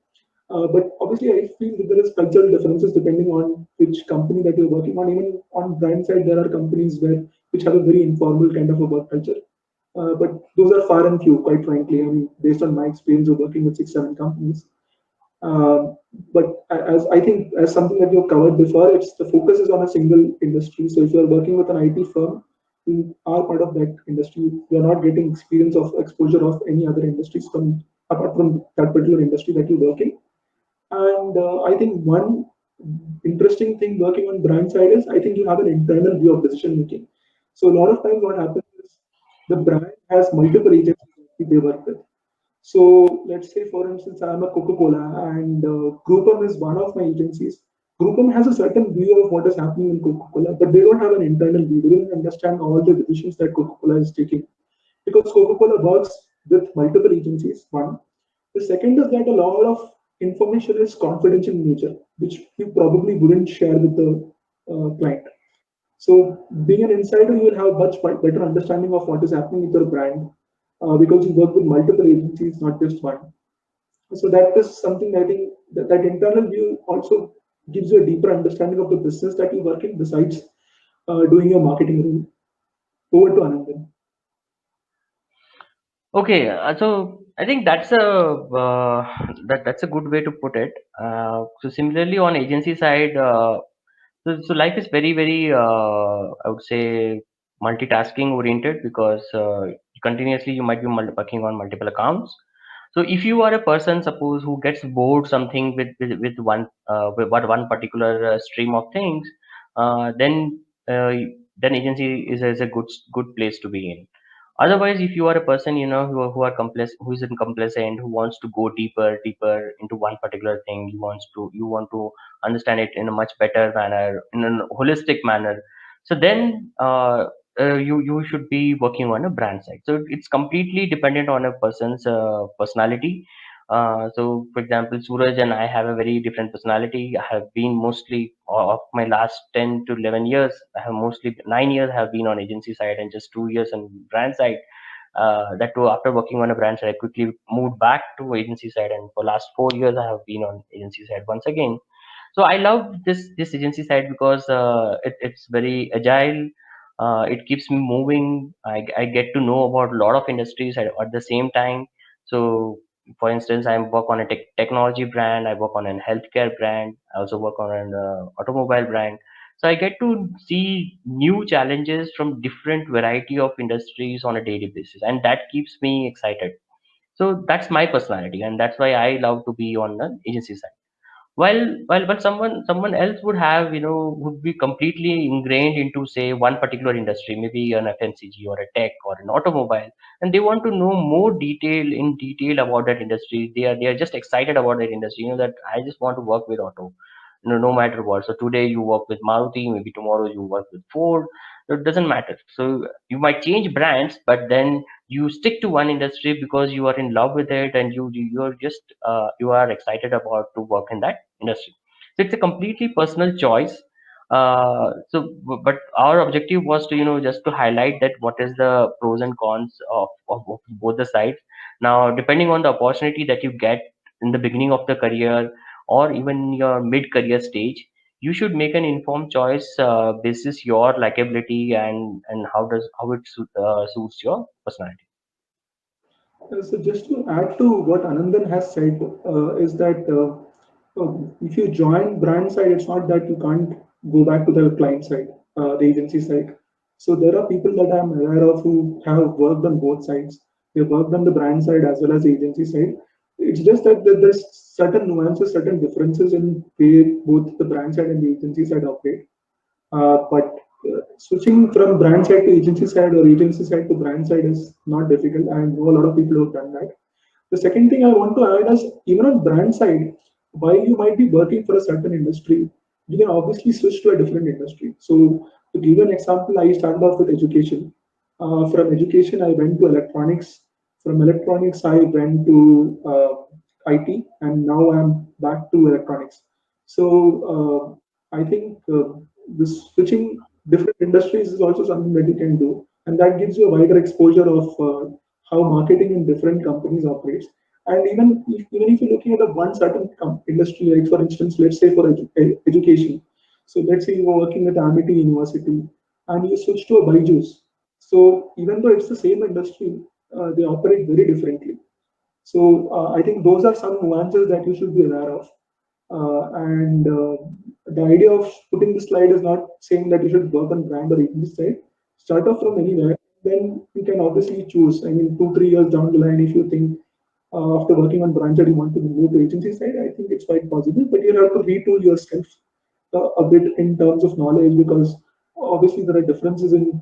But obviously, I feel that there is cultural differences depending on which company that you're working on. Even on brand side, there are companies which have a very informal kind of a work culture. But those are far and few, quite frankly. I mean, based on my experience of working with 6, 7 companies, um, but as I think as something that you've covered before, it's the focus is on a single industry. So if you're working with an IT firm, you are part of that industry. You're not getting experience of exposure of any other industries from apart from that particular industry that you work in. And I think one interesting thing working on brand side is I think you have an internal view of decision making. So a lot of times what happens is the brand has multiple agencies that they work with. So let's say, for instance, I'm a Coca-Cola and Groupon is one of my agencies. Groupon has a certain view of what is happening in Coca-Cola, but they don't have an internal view. They don't understand all the decisions that Coca-Cola is taking because Coca-Cola works with multiple agencies. One. The second is that a lot of information is confidential in nature, which you probably wouldn't share with the client. So, being an insider, you will have much better understanding of what is happening with your brand because you work with multiple agencies, not just one. So that is something I think that internal view also gives you a deeper understanding of the business that you work in besides doing your marketing role. Over to Anandan. Okay, so I think that's a that's a good way to put it. So similarly on agency side, so life is very I would say multitasking oriented because continuously you might be working on multiple accounts. So if you are a person, suppose who gets bored something with one particular stream of things, uh, then agency is a good place to be in. Otherwise, if you are a person, who are complex, who is complacent, who wants to go deeper into one particular thing, you want to understand it in a much better manner, in a holistic manner. So then you should be working on a brand side. So it's completely dependent on a person's personality. So, for example, Suraj and I have a very different personality. I have been mostly of my last 10 to 11 years. I have mostly 9 years have been on agency side and just 2 years on brand side. That too, after working on a brand side, I quickly moved back to agency side, and for last 4 years, I have been on agency side once again. So I love this agency side because it's very agile. It keeps me moving. I get to know about a lot of industries at the same time. So for instance, I work on a technology brand, I work on a healthcare brand, I also work on an automobile brand. So I get to see new challenges from different variety of industries on a daily basis, and that keeps me excited. So that's my personality, and that's why I love to be on the agency side. While someone else would have, would be completely ingrained into, say, one particular industry, maybe an FMCG or a tech or an automobile, and they want to know more detail about that industry. They are just excited about that industry. That I just want to work with auto, no matter what. So today you work with Maruti, maybe tomorrow you work with Ford. It doesn't matter. So you might change brands, but then you stick to one industry because you are in love with it, and you're just you are excited about to work in that industry. So it's a completely personal choice. But our objective was to, just to highlight that what is the pros and cons of both the sides. Now, depending on the opportunity that you get in the beginning of the career or even your mid career stage, you should make an informed choice basis your likability and how it suits your personality. So just to add to what Anandan has said, is that if you join brand side, it's not that you can't go back to the client side, the agency side. So there are people that I'm aware of who have worked on both sides. They worked on the brand side as well as the agency side. It's just that there's certain nuances, certain differences in way both the brand side and the agency side operate. But switching from brand side to agency side or agency side to brand side is not difficult. I know a lot of people who have done that. The second thing I want to add is even on brand side, while you might be working for a certain industry, you can obviously switch to a different industry. So to give an example, I started off with education. From education, I went to electronics. From electronics, I went to IT, and now I'm back to electronics. So I think this switching different industries is also something that you can do, and that gives you a wider exposure of how marketing in different companies operates. And even if you're looking at a one certain industry, like for instance, let's say for education. So let's say you are working at Amity University and you switch to a Byju's. So even though it's the same industry, they operate very differently. So I think those are some nuances that you should be aware of. And the idea of putting the slide is not saying that you should work on brand or agency side. Start off from anywhere, then you can obviously choose. I mean, 2 3 years down the line, if you think after working on brand side you want to move to agency side, I think it's quite possible. But you have to retool yourself a bit in terms of knowledge because obviously there are differences in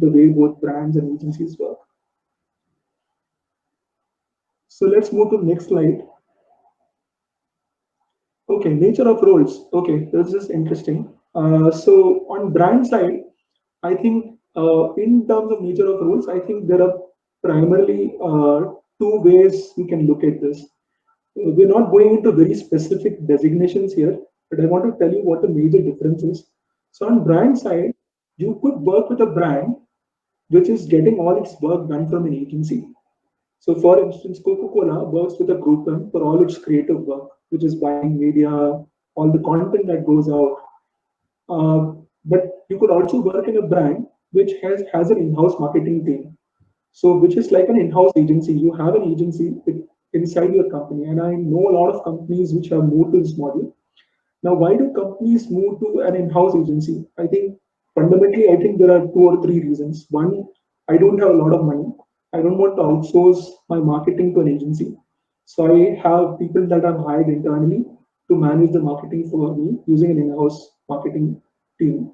the way both brands and agencies work. So let's move to the next slide. Okay, nature of roles. Okay, this is interesting. So on brand side, I think in terms of nature of roles, I think there are primarily two ways we can look at this. We're not going into very specific designations here, but I want to tell you what the major difference is. So on brand side, you could work with a brand which is getting all its work done from an agency. So, for instance, Coca-Cola works with a group M for all its creative work, which is buying media, all the content that goes out. But you could also work in a brand which has an in-house marketing team. So, which is like an in-house agency. You have an agency inside your company, and I know a lot of companies which have moved to this model. Now, why do companies move to an in-house agency? I think fundamentally, I think there are two or three reasons. One, I don't have a lot of money. I don't want to outsource my marketing to an agency. So I have people that I've hired internally to manage the marketing for me using an in-house marketing team.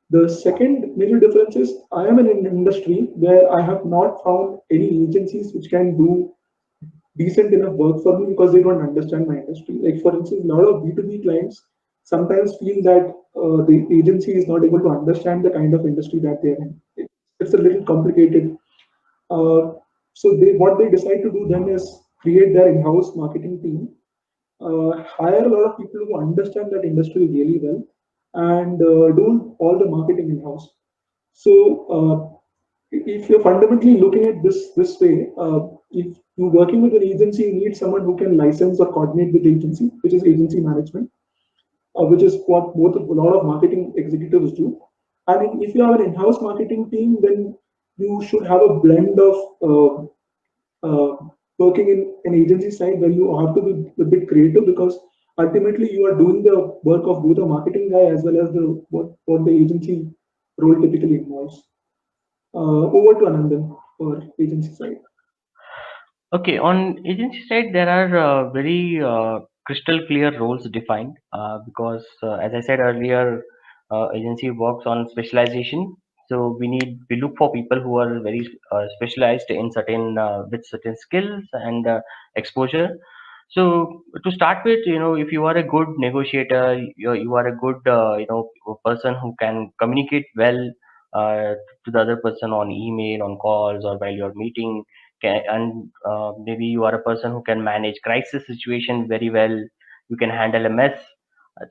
The second major difference is I am in an industry where I have not found any agencies which can do decent enough work for me because they don't understand my industry. Like for instance, a lot of B2B clients sometimes feel that the agency is not able to understand the kind of industry that they're in. It's a little complicated. Uh, so what they decide to do then is create their in-house marketing team, hire a lot of people who understand that industry really well, and do all the marketing in-house. So if you're fundamentally looking at this way, if you're working with an agency, you need someone who can license or coordinate with the agency, which is agency management, which is what both a lot of marketing executives do. And if you have an in-house marketing team, then you should have a blend of uh, working in an agency side where you have to be a bit creative because ultimately you are doing the work of both a marketing guy as well as the what the agency role typically involves. Over to Anandan for agency side. Okay, on agency side, there are very crystal clear roles defined because, as I said earlier, agency works on specialization. So we look for people who are very specialized in certain with certain skills and exposure. So to start with, if you are a good negotiator, you are a good person who can communicate well to the other person on email, on calls, or while you're meeting and maybe you are a person who can manage crisis situation very well, you can handle a mess,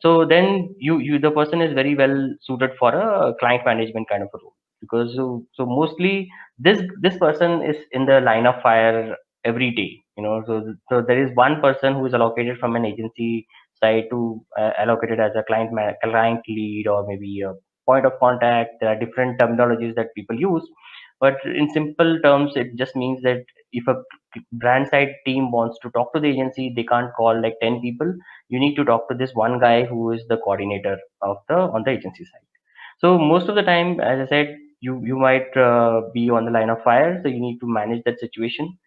so then you the person is very well suited for a client management kind of a role, because so mostly this person is in the line of fire every day, so there is one person who is allocated from an agency side to allocated as a client lead, or maybe a point of contact. There are different terminologies that people use, but in simple terms, it just means that if a brand side team wants to talk to the agency, they can't call like 10 people. You need to talk to this one guy who is the coordinator of the on the agency side. So most of the time, as I said, you might be on the line of fire, so you need to manage that situation.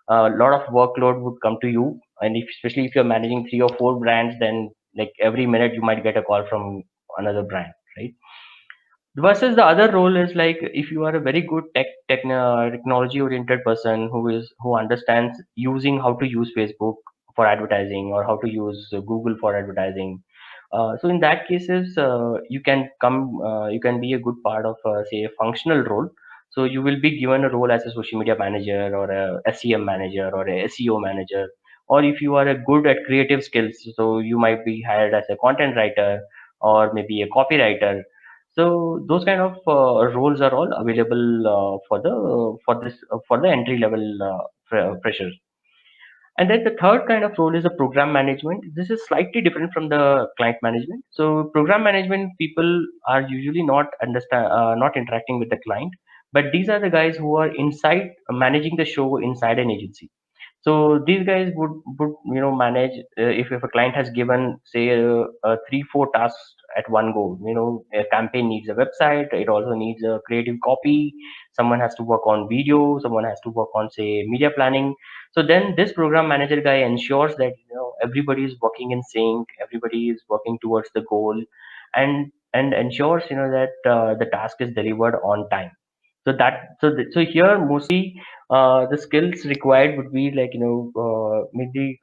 A lot of workload would come to you, and especially if you're managing three or four brands, then like every minute you might get a call from another brand, right? Versus the other role is like if you are a very good technology oriented person who understands using how to use Facebook for advertising, or how to use Google for advertising. So in that cases, you can be a good part of say a functional role. So you will be given a role as a social media manager, or a SEM manager, or a SEO manager. Or if you are a good at creative skills, so you might be hired as a content writer, or maybe a copywriter. So those kind of roles are all available for the entry level freshers. And then the third kind of role is a program management. This is slightly different from the client management. So program management people are usually not interacting with the client, but these are the guys who are inside managing the show inside an agency. So these guys would manage if a client has given say 3-4 tasks at one go. A campaign needs a website, it also needs a creative copy, someone has to work on video, someone has to work on say media planning. So then this program manager guy ensures that everybody is working in sync, everybody is working towards the goal, and ensures that the task is delivered on time. So here mostly the skills required would be like maybe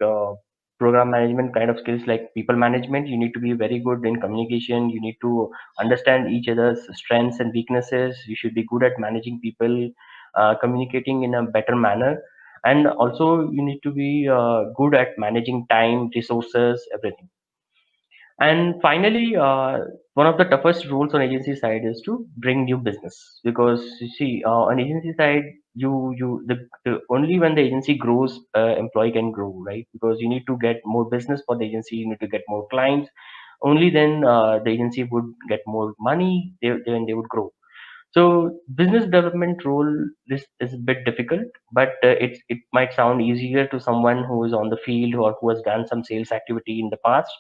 program management kind of skills, like people management. You need to be very good in communication, you need to understand each other's strengths and weaknesses, you should be good at managing people, communicating in a better manner. and also you need to be good at managing time, resources, everything. And finally, one of the toughest roles on agency side is to bring new business, because you see, on agency side, the only when the agency grows, employee can grow, right? Because you need to get more business for the agency, you need to get more clients. Only then the agency would get more money. Then they would grow. So business development role is a bit difficult, but it might sound easier to someone who is on the field or who has done some sales activity in the past.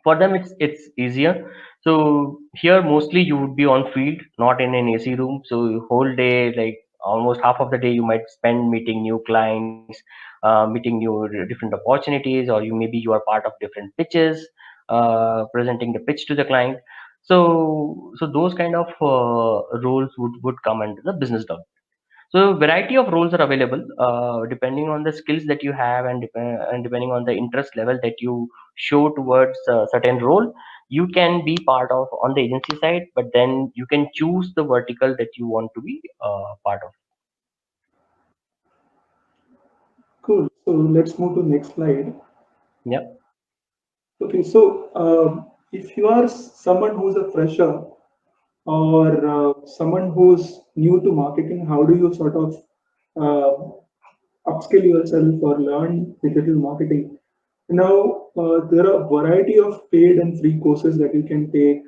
For them it's easier. So here mostly you would be on field, not in an AC room, so whole day, like almost half of the day you might spend meeting new clients, meeting new different opportunities, or you are part of different pitches, presenting the pitch to the client. So those kind of roles would come under the business development. So variety of roles are available depending on the skills that you have, and depending on the interest level that you show towards a certain role. You can be part of on the agency side, but then you can choose the vertical that you want to be part of. Cool. So let's move to next slide. Yeah. Okay, so if you are someone who's a fresher or someone who's new to marketing, how do you sort of uh, upskill yourself or learn digital marketing? Now, there are a variety of paid and free courses that you can take.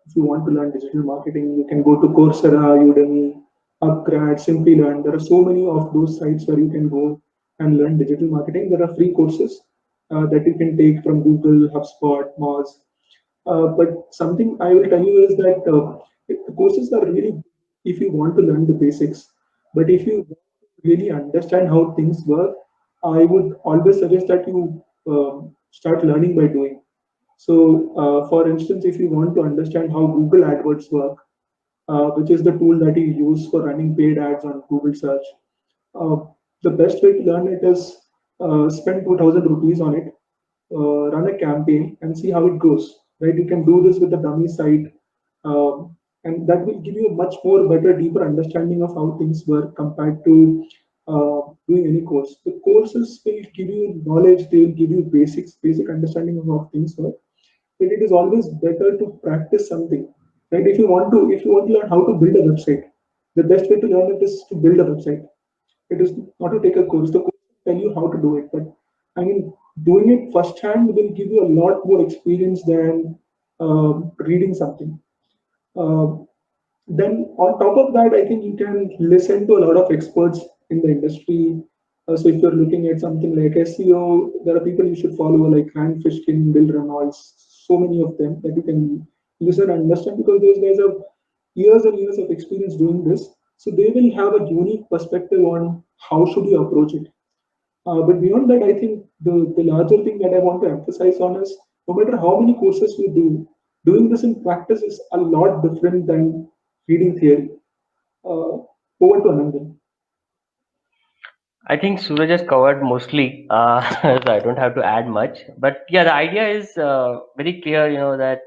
If you want to learn digital marketing, you can go to Coursera, Udemy, Upgrad, Simply Learn. There are so many of those sites where you can go and learn digital marketing. There are free courses that you can take from Google, HubSpot, Moz. But something I will tell you is that the courses are really if you want to learn the basics. But if you really understand how things work, I would always suggest that you start learning by doing. So, for instance, if you want to understand how Google AdWords work, which is the tool that you use for running paid ads on Google search, uh, the best way to learn it is spend 2000 rupees on it, run a campaign, and see how it goes. Right? You can do this with a dummy site, and that will give you a much more better, deeper understanding of how things work compared to doing any course. The courses will give you knowledge; they will give you basic understanding of how things work. But it is always better to practice something. Right? If you want to learn how to build a website, the best way to learn it is to build a website. It is not to take a course. The course will tell you how to do it, but I mean, doing it firsthand will give you a lot more experience than reading something. Uh, then on top of that, I think you can listen to a lot of experts in the industry. So if you're looking at something like SEO, there are people you should follow like Rand Fishkin, Bill Reynolds, so many of them that you can listen and understand because those guys have years and years of experience doing this. So they will have a unique perspective on how should you approach it. But beyond that, I think the larger thing that I want to emphasize on is no matter how many courses you do, doing this in practice is a lot different than reading theory. Over to Anandan. I think Suraj has covered mostly, so I don't have to add much. But yeah, the idea is very clear. You know that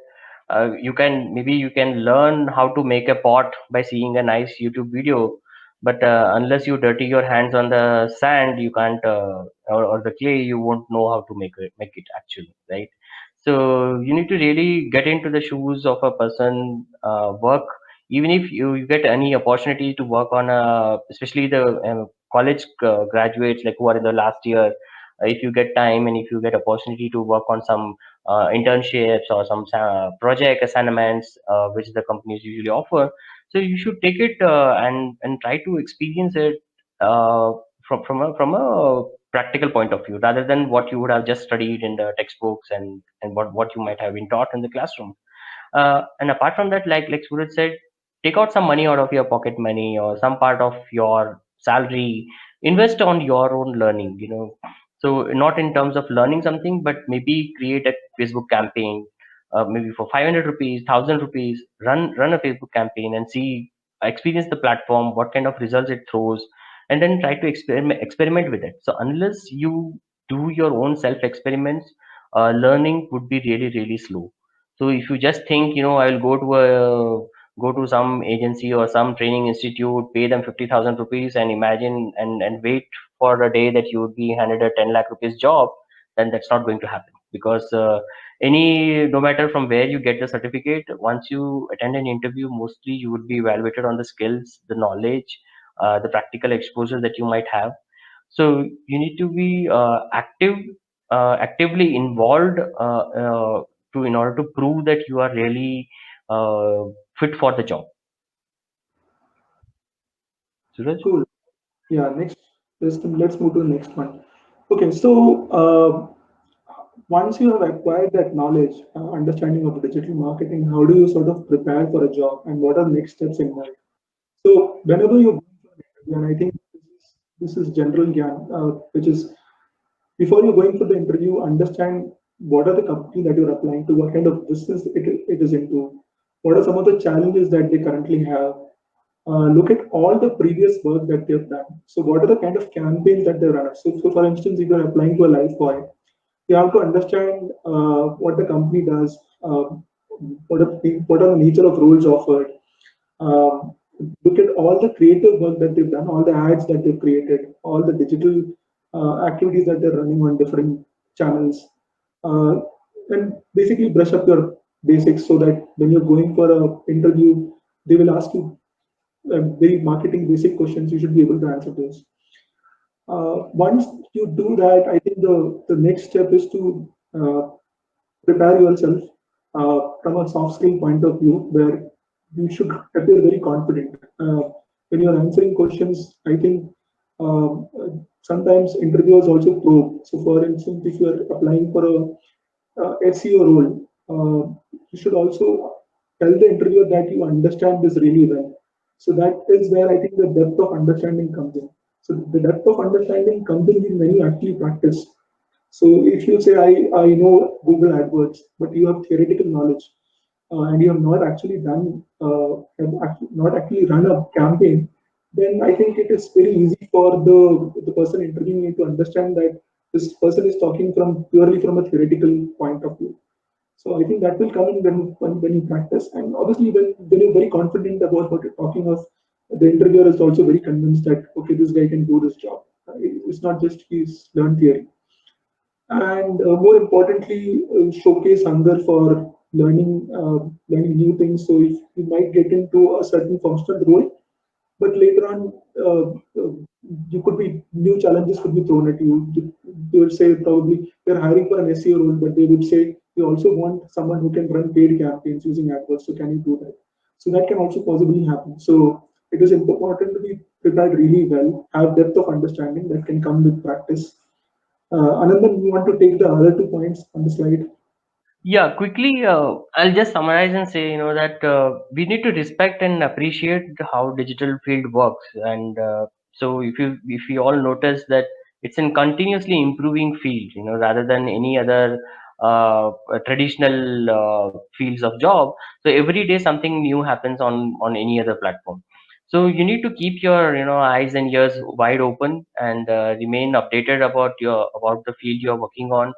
you can learn how to make a pot by seeing a nice YouTube video, but unless you dirty your hands on the sand, you can't or the clay, you won't know how to make it actually, right? So you need to really get into the shoes of a person, work. Even if you get any opportunity to work on especially the college graduates like who are in the last year, if you get time and if you get opportunity to work on some internships or some project assignments which the companies usually offer, so you should take it and try to experience it uh, from a practical point of view rather than what you would have just studied in the textbooks and what you might have been taught in the classroom. And apart from that, like Suraj said, take out some money out of your pocket money or some part of your salary, invest on your own learning. So not in terms of learning something, but maybe create a Facebook campaign, maybe for 500 rupees, 1,000 rupees. Run a Facebook campaign and see, experience the platform, what kind of results it throws, and then try to experiment with it. So unless you do your own self experiments, learning would be really really slow. So if you just think, I will go to some agency or some training institute, pay them 50,000 rupees and imagine and wait for a day that you would be handed a 10 lakh rupees job, then that's not going to happen, because any no matter from where you get the certificate, once you attend an interview, mostly you would be evaluated on the skills, the knowledge, the practical exposure that you might have. So you need to be actively involved to in order to prove that you are really uh, fit for the job. Suraj? Cool. Yeah, next, let's move to the next one. Okay, so once you have acquired that knowledge, understanding of digital marketing, how do you sort of prepare for a job and what are the next steps involved? So whenever you go for an interview, and I think this is general gyan, which is before you're going for the interview, understand what are the company that you're applying to, what kind of business it is into, what are some of the challenges that they currently have. Look at all the previous work that they've done. So what are the kind of campaigns that they run? So for instance, if you're applying to a life boy, you have to understand what the company does, what are the nature of roles offered. Um, Look at all the creative work that they've done, all the ads that they've created, all the digital activities that they're running on different channels, uh, and basically brush up your basics so that when you're going for a interview, they will ask you very marketing basic questions. You should be able to answer those. Once you do that, I think the next step is to prepare yourself from a soft skill point of view, where you should appear very confident. When you're answering questions, I think sometimes interviewers also probe. So, for instance, if you're applying for a SEO role, you should also tell the interviewer that you understand this really well. So that is where I think the depth of understanding comes in. So the depth of understanding comes in when you actually practice. So if you say I know Google AdWords, but you have theoretical knowledge and you have not actually not actually run a campaign, then I think it is very easy for the person interviewing you to understand that this person is talking from purely from a theoretical point of view. So I think that will come in when you practice, and obviously when you're very confident about what you're talking of, the interviewer is also very convinced that okay, this guy can do this job. It's not just he's learned theory, and more importantly, showcase hunger for learning new things. So if you might get into a certain functional role, but later on you could be new challenges could be thrown at you. They would say probably they're hiring for an SEO role, but they would say we also want someone who can run paid campaigns using AdWords. So can you do that? So that can also possibly happen. So it is important to be prepared really well, have depth of understanding that can come with practice. Anandan, you want to take the other 2 points on the slide? Yeah, quickly, I'll just summarize and say, that we need to respect and appreciate how digital field works. And so if you all notice that it's in continuously improving field, rather than any other traditional fields of job. So every day something new happens on any other platform. So you need to keep your, eyes and ears wide open and remain updated about the field you're working on.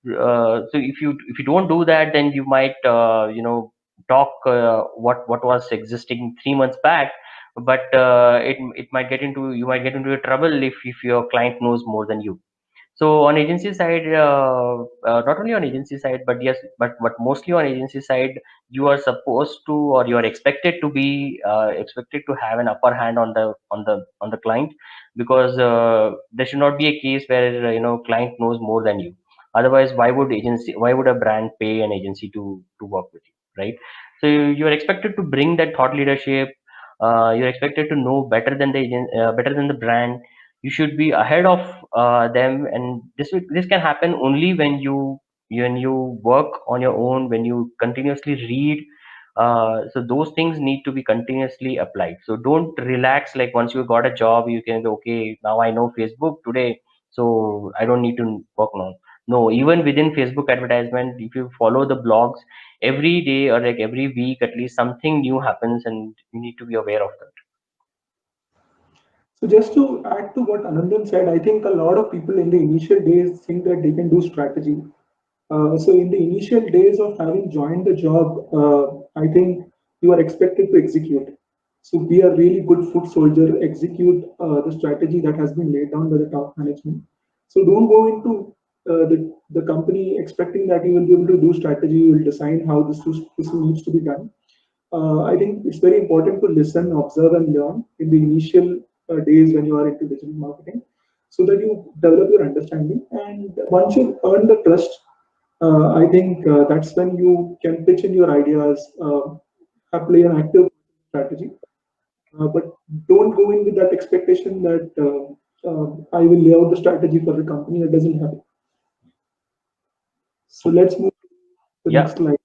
So if you don't do that, then you might talk what was existing 3 months back, but it might get into you might get into a trouble if your client knows more than you. So on agency side, not only on agency side, but yes, but mostly on agency side, you are supposed to, or you are expected to have an upper hand on the client, because there should not be a case where client knows more than you. Otherwise, why would a brand pay an agency to work with you, right? So you are expected to bring that thought leadership. You're expected to know better than the brand. You should be ahead of them, and this can happen only when you work on your own, when you continuously read. So those things need to be continuously applied. So don't relax, like once you got a job you can go, okay, now I know Facebook today, so I don't need to work now. No, even within Facebook advertisement, if you follow the blogs, every day or like every week at least something new happens, and you need to be aware of that. So just to add to what Anandan said, I think a lot of people in the initial days think that they can do strategy. So in the initial days of having joined the job, I think you are expected to execute. So be a really good foot soldier, execute the strategy that has been laid down by the top management. So don't go into the company expecting that you will be able to do strategy, you will design how this needs to be done. I think it's very important to listen, observe, and learn in the initial days when you are into digital marketing, so that you develop your understanding. And once you earn the trust, I think that's when you can pitch in your ideas, play an active strategy. But don't go in with that expectation that I will lay out the strategy for the company. That doesn't happen. So let's move to the Yeah. next slide.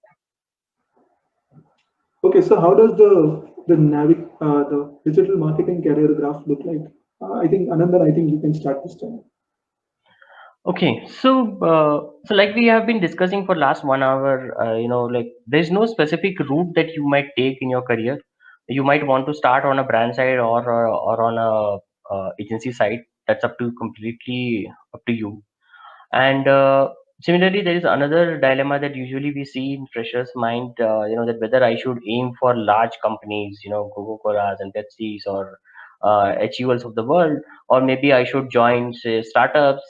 Okay, so how does the digital marketing career graph look like? I think Anandan, I think you can start this time. Okay, so like we have been discussing for last 1 hour, like there's no specific route that you might take in your career. You might want to start on a brand side or on a agency side. That's up to completely up to you. And similarly, there is another dilemma that usually we see in freshers' mind. That whether I should aim for large companies, Coca-Cola's and Pepsi's or HULs of the world, or maybe I should join say startups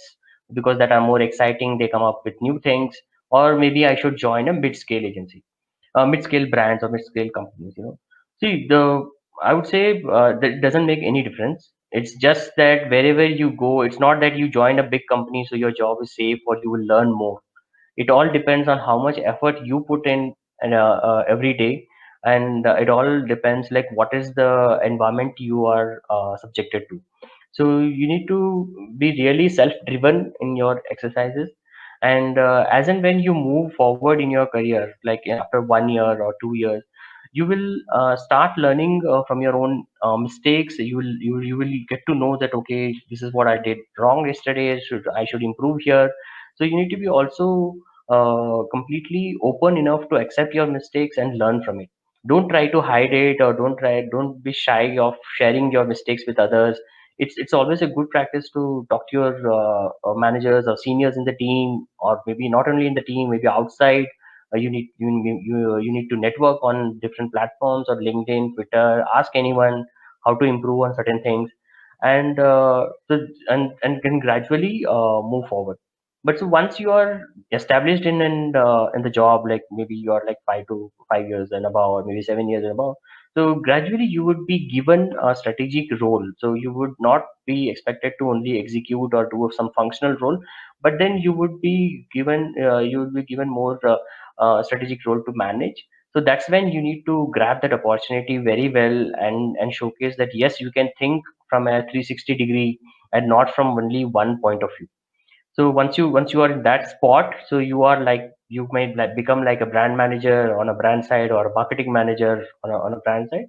because that are more exciting. They come up with new things, or maybe I should join a mid-scale agency, mid-scale brands or mid-scale companies. See, I would say that doesn't make any difference. It's just that wherever you go, it's not that you join a big company so your job is safe or you will learn more. It all depends on how much effort you put in and, every day, and it all depends like what is the environment you are subjected to. So you need to be really self-driven in your exercises, and as and when you move forward in your career, like after 1 year or 2 years, you will start learning from your own mistakes. You will get to know that okay, this is what I did wrong yesterday. I should improve here. So you need to be also completely open enough to accept your mistakes and learn from it. Don't try to hide it, or don't be shy of sharing your mistakes with others. It's always a good practice to talk to your managers or seniors in the team, or maybe not only in the team, maybe outside. You need to network on different platforms or LinkedIn, Twitter. Ask anyone how to improve on certain things, and and can gradually move forward. But so once you are established in the job, like maybe you are like 5 years and above, or maybe 7 years and above, so gradually you would be given a strategic role. So you would not be expected to only execute or do some functional role, but then you would be given more strategic role to manage. So that's when you need to grab that opportunity very well, and showcase that yes, you can think from a 360 degree and not from only one point of view. So once you are in that spot, so you may like become like a brand manager on a brand side, or a marketing manager on a brand side,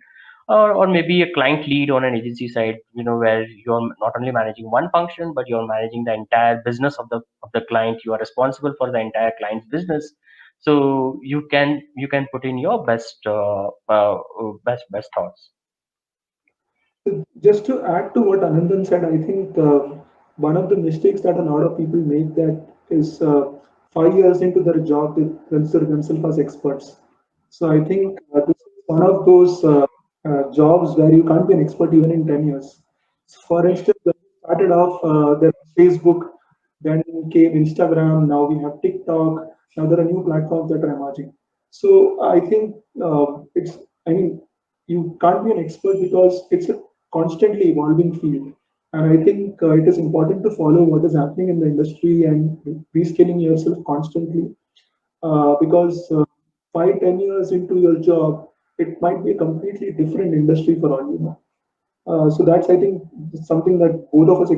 or maybe a client lead on an agency side, where you're not only managing one function, but you're managing the entire business of the client. You are responsible for the entire client's business. So you can put in your best thoughts. Just to add to what Anandan said, I think one of the mistakes that a lot of people make that is 5 years into their job, they consider themselves as experts. So I think this is one of those jobs where you can't be an expert even in 10 years. For instance, when we started off, there was Facebook, then came Instagram, now we have TikTok, now there are new platforms that are emerging. So I think I mean, you can't be an expert because it's a constantly evolving field. And I think it is important to follow what is happening in the industry and reskilling yourself constantly. Because 5, 10 years into your job, it might be a completely different industry for all you know. So that's, I think, something that both of us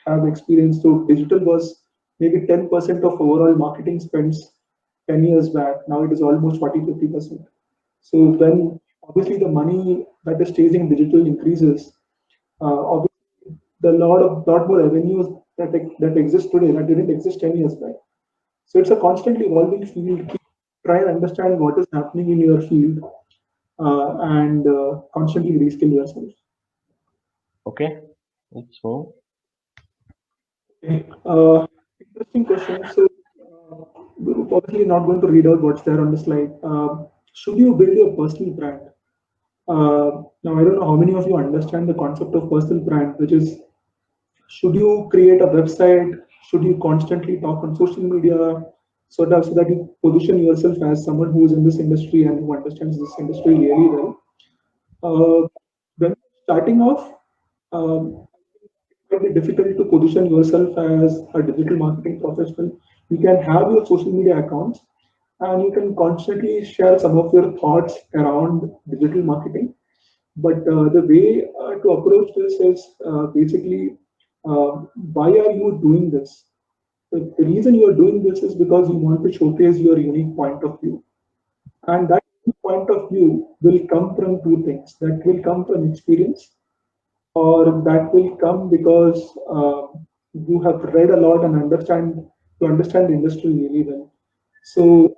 have experienced. So digital was maybe 10% of overall marketing spends 10 years back. Now it is almost 40, 50%. So when obviously the money that is chasing digital increases, obviously the lot more revenues that exist today that didn't exist 10 years back. So it's a constantly evolving field. Try and understand what is happening in your field and constantly reskill yourself. Okay, let's move. Okay. Interesting question. So, we're obviously not going to read out what's there on the slide. Should you build your personal brand? Now, I don't know how many of you understand the concept of personal brand, which is, should you create a website? Should you constantly talk on social media, so that you position yourself as someone who is in this industry and who understands this industry really well? When starting off, it might be difficult to position yourself as a digital marketing professional. You can have your social media accounts and you can constantly share some of your thoughts around digital marketing. But the way to approach this is basically, why are you doing this? The reason you are doing this is because you want to showcase your unique point of view. And that point of view will come from two things. That will come from experience, or that will come because you have read a lot and understand the industry really well. So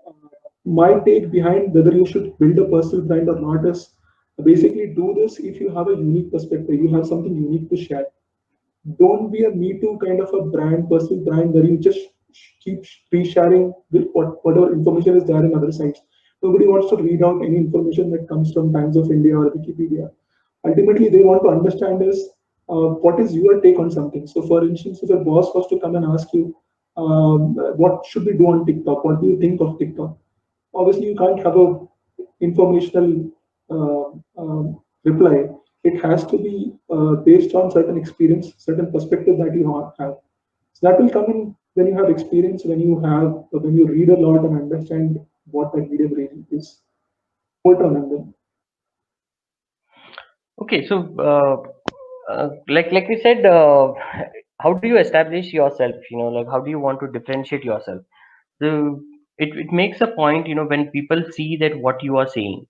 my take behind whether you should build a personal brand or not is basically do this if you have a unique perspective, you have something unique to share. Don't be a me too kind of a brand, personal brand, where you just keep re-sharing with whatever information is there in other sites. Nobody wants to read out any information that comes from Times of India or Wikipedia. Ultimately, they want to understand is what is your take on something. So, for instance, if a boss was to come and ask you, what should we do on TikTok? What do you think of TikTok? Obviously, you can't have a informational reply. It has to be based on certain experience, certain perspective that you have. So that will come in when you have experience, when you read a lot and understand what that medium really is. Over to Anandan. Okay, so like we said, how do you establish yourself? Like how do you want to differentiate yourself? So it makes a point, when people see that what you are saying,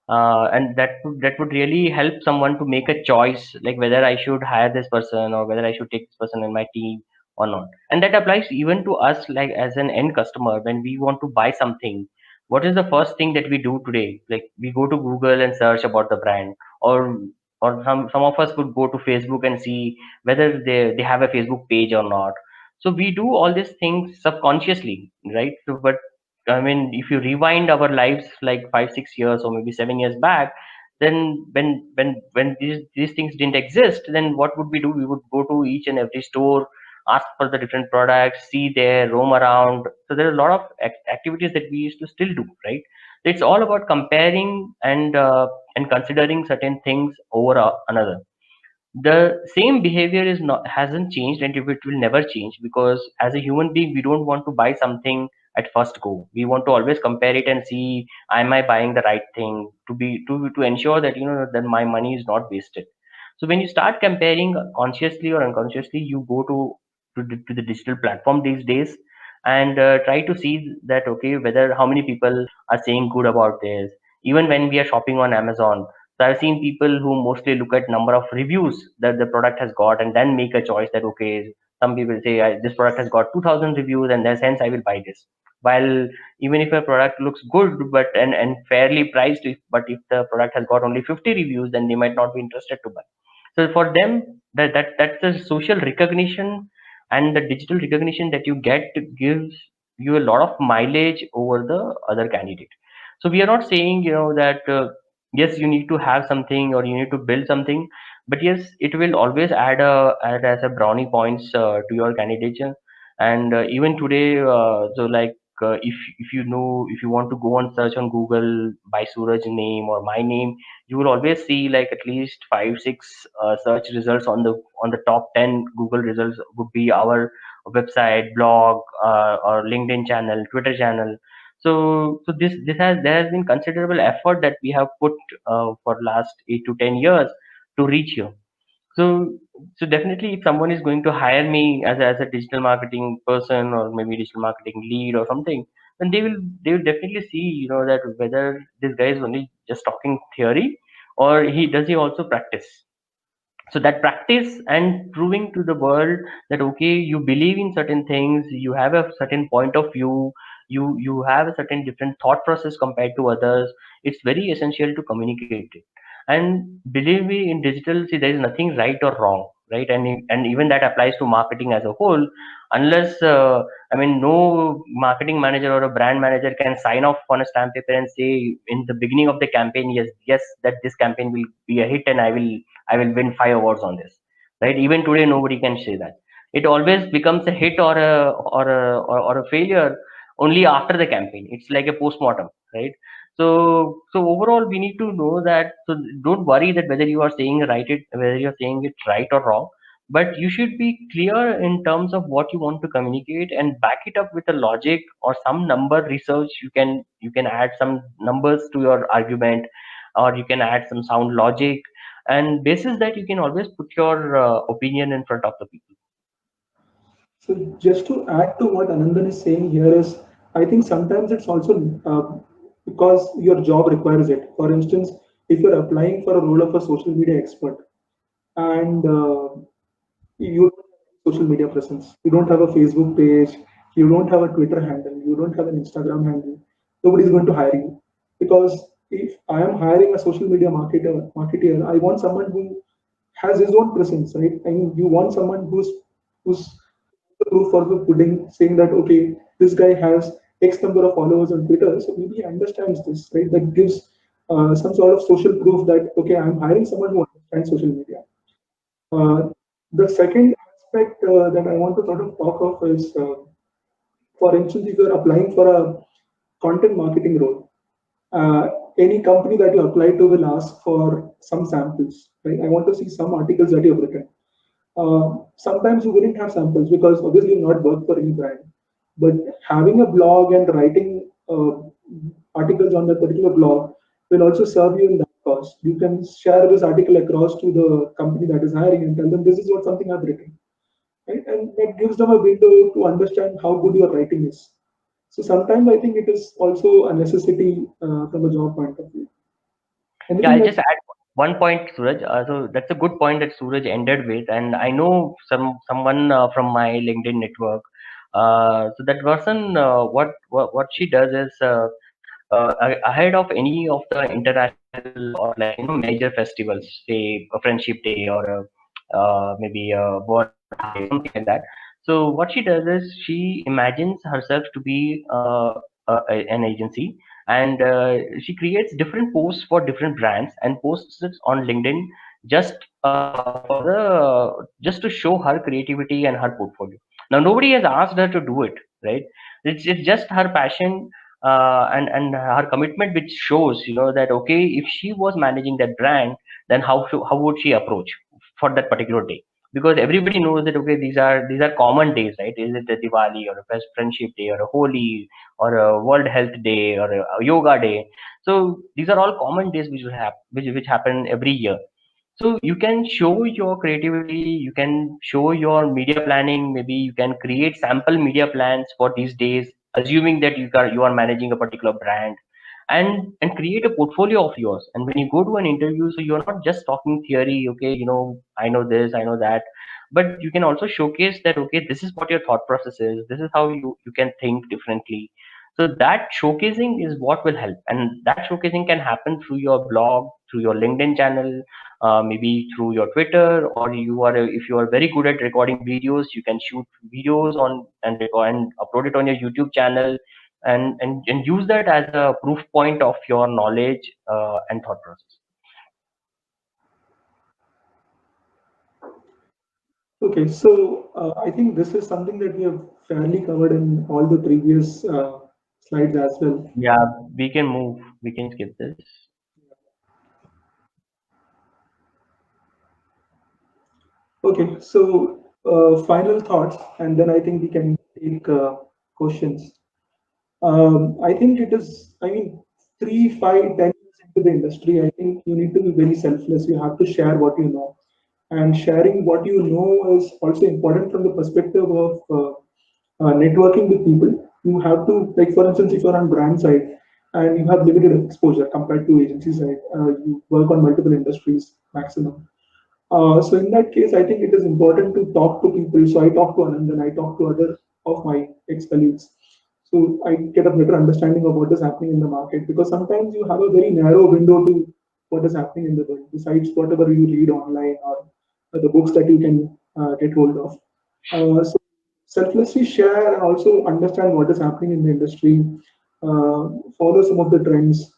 and that would really help someone to make a choice, like whether I should hire this person or whether I should take this person in my team or not. And that applies even to us, like as an end customer, when we want to buy something. What is the first thing that we do today? Like we go to Google and search about the brand, or some of us would go to Facebook and see whether they have a Facebook page or not. So we do all these things subconsciously, right? So, but I mean, if you rewind our lives like 5, 6 years or maybe 7 years back, then when these things didn't exist, then what would we do? We would go to each and every store, ask for the different products, see there, roam around. So there are a lot of activities that we used to still do, right? So it's all about comparing and considering certain things over another. The same behavior is not hasn't changed, and it will never change, because as a human being we don't want to buy something at first go. We want to always compare it and see, am I buying the right thing, to ensure that that my money is not wasted. So when you start comparing consciously or unconsciously, you go to the digital platform these days, and try to see that, okay, whether how many people are saying good about this. Even when we are shopping on Amazon, so I've seen people who mostly look at number of reviews that the product has got and then make a choice that, okay, some people say, this product has got 2000 reviews and then hence I will buy this. While even if a product looks good but and fairly priced, but if the product has got only 50 reviews, then they might not be interested to buy. So for them, that's the social recognition, and the digital recognition that you get gives you a lot of mileage over the other candidate. So we are not saying that yes, you need to have something or you need to build something, but yes, it will always add as a brownie points to your candidature. And even today, so like, if you want to go and search on Google by Suraj name or my name, you will always see like at least 5 6 search results on the top 10 Google results would be our website, blog, or LinkedIn channel, Twitter channel. So this has there has been considerable effort that we have put for last 8 to 10 years to reach here. So definitely, if someone is going to hire me as a digital marketing person or maybe digital marketing lead or something, then they will definitely see, that whether this guy is only just talking theory, or he also practice. So that practice and proving to the world that, okay, you believe in certain things, you have a certain point of view, you have a certain different thought process compared to others. It's very essential to communicate it. And believe me, in digital, see, there is nothing right or wrong. right? And even that applies to marketing as a whole. Unless I mean, no marketing manager or a brand manager can sign off on a stamp paper and say in the beginning of the campaign, yes, yes, that this campaign will be a hit and I will win 5 awards on this, right? Even today, nobody can say that. It always becomes a hit or a failure only after the campaign. It's like a post-mortem, right? So overall, we need to know that. So don't worry that whether you are saying whether you are saying it right or wrong, but you should be clear in terms of what you want to communicate and back it up with a logic or some number research. You can add some numbers to your argument, or you can add some sound logic, and basis that you can always put your opinion in front of the people. So just to add to what Anandan is saying here is, I think sometimes it's also because your job requires it. For instance, if you're applying for a role of a social media expert and you don't have any social media presence, you don't have a Facebook page, you don't have a Twitter handle, you don't have an Instagram handle, nobody's going to hire you. Because if I am hiring a social media marketer, I want someone who has his own presence, right? I mean, you want someone who's the proof for the pudding, saying that okay, this guy has X number of followers on Twitter, so maybe he understands this, right? That gives some sort of social proof that okay, I'm hiring someone who understands social media. Uh, the second aspect that I want to sort of talk of is, for instance, if you're applying for a content marketing role, uh, any company that you apply to will ask for some samples, right? I want to see some articles that you've written. Sometimes you wouldn't have samples because obviously you not work for any brand. But having a blog and writing articles on that particular blog will also serve you in that cause. You can share this article across to the company that is hiring and tell them this is what something I've written, right? And that gives them a window to understand how good your writing is. So sometimes I think it is also a necessity from a job point of view. Yeah, Anything I'll that just add one point, Suraj. So that's a good point that Suraj ended with, and I know someone from my LinkedIn network. So that person, what she does is ahead of any of the international or like major festivals, say a Friendship Day or maybe a World Day, something like that. So what she does is she imagines herself to be an agency, and she creates different posts for different brands and posts it on LinkedIn just just to show her creativity and her portfolio. Now nobody has asked her to do it, right? It's just her passion and her commitment, which shows that okay, if she was managing that brand, then how would she approach for that particular day? Because everybody knows that okay, these are common days, right? Is it a Diwali or a Friendship Day or a Holi or a World Health Day or a yoga day? So these are all common days which happen every year. So you can show your creativity, you can show your media planning, maybe you can create sample media plans for these days, assuming that you are managing a particular brand, and create a portfolio of yours. And when you go to an interview, so you're not just talking theory, okay, I know this, I know that, but you can also showcase that okay, this is what your thought process is, this is how you can think differently. So that showcasing is what will help, and that showcasing can happen through your blog, through your LinkedIn channel, maybe through your Twitter, or if you are very good at recording videos, you can shoot videos on and record and upload it on your YouTube channel, and use that as a proof point of your knowledge and thought process. Okay, so I think this is something that we have fairly covered in all the previous slides as well. Yeah, we can move. We can skip this. Okay, so final thoughts, and then I think we can take questions. I think it is, I mean, 3, 5, 10 years into the industry, I think you need to be very selfless. You have to share what you know. And sharing what you know is also important from the perspective of networking with people. You have to, like, for instance, if you're on brand side and you have limited exposure compared to agency side, you work on multiple industries maximum. So in that case, I think it is important to talk to people. So I talk to Anand and I talk to other of my ex-colleagues. So I get a better understanding of what is happening in the market because sometimes you have a very narrow window to what is happening in the world besides whatever you read online or the books that you can get hold of. So selflessly share and also understand what is happening in the industry, follow some of the trends.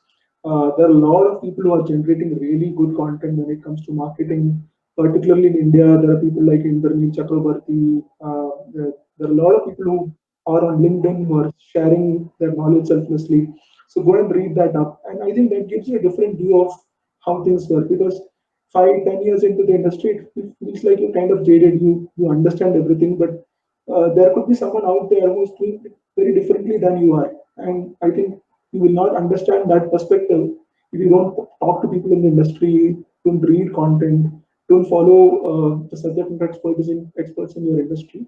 There are a lot of people who are generating really good content when it comes to marketing, particularly in India. There are people like Indrani Chakrabarti. There are a lot of people who are on LinkedIn who are sharing their knowledge selflessly. So go and read that up. And I think that gives you a different view of how things work because 5, 10 years into the industry, it feels like you're kind of jaded. You understand everything, but there could be someone out there who's doing it very differently than you are. And I think you will not understand that perspective if you don't talk to people in the industry, don't read content, don't follow the subject matter experts in your industry.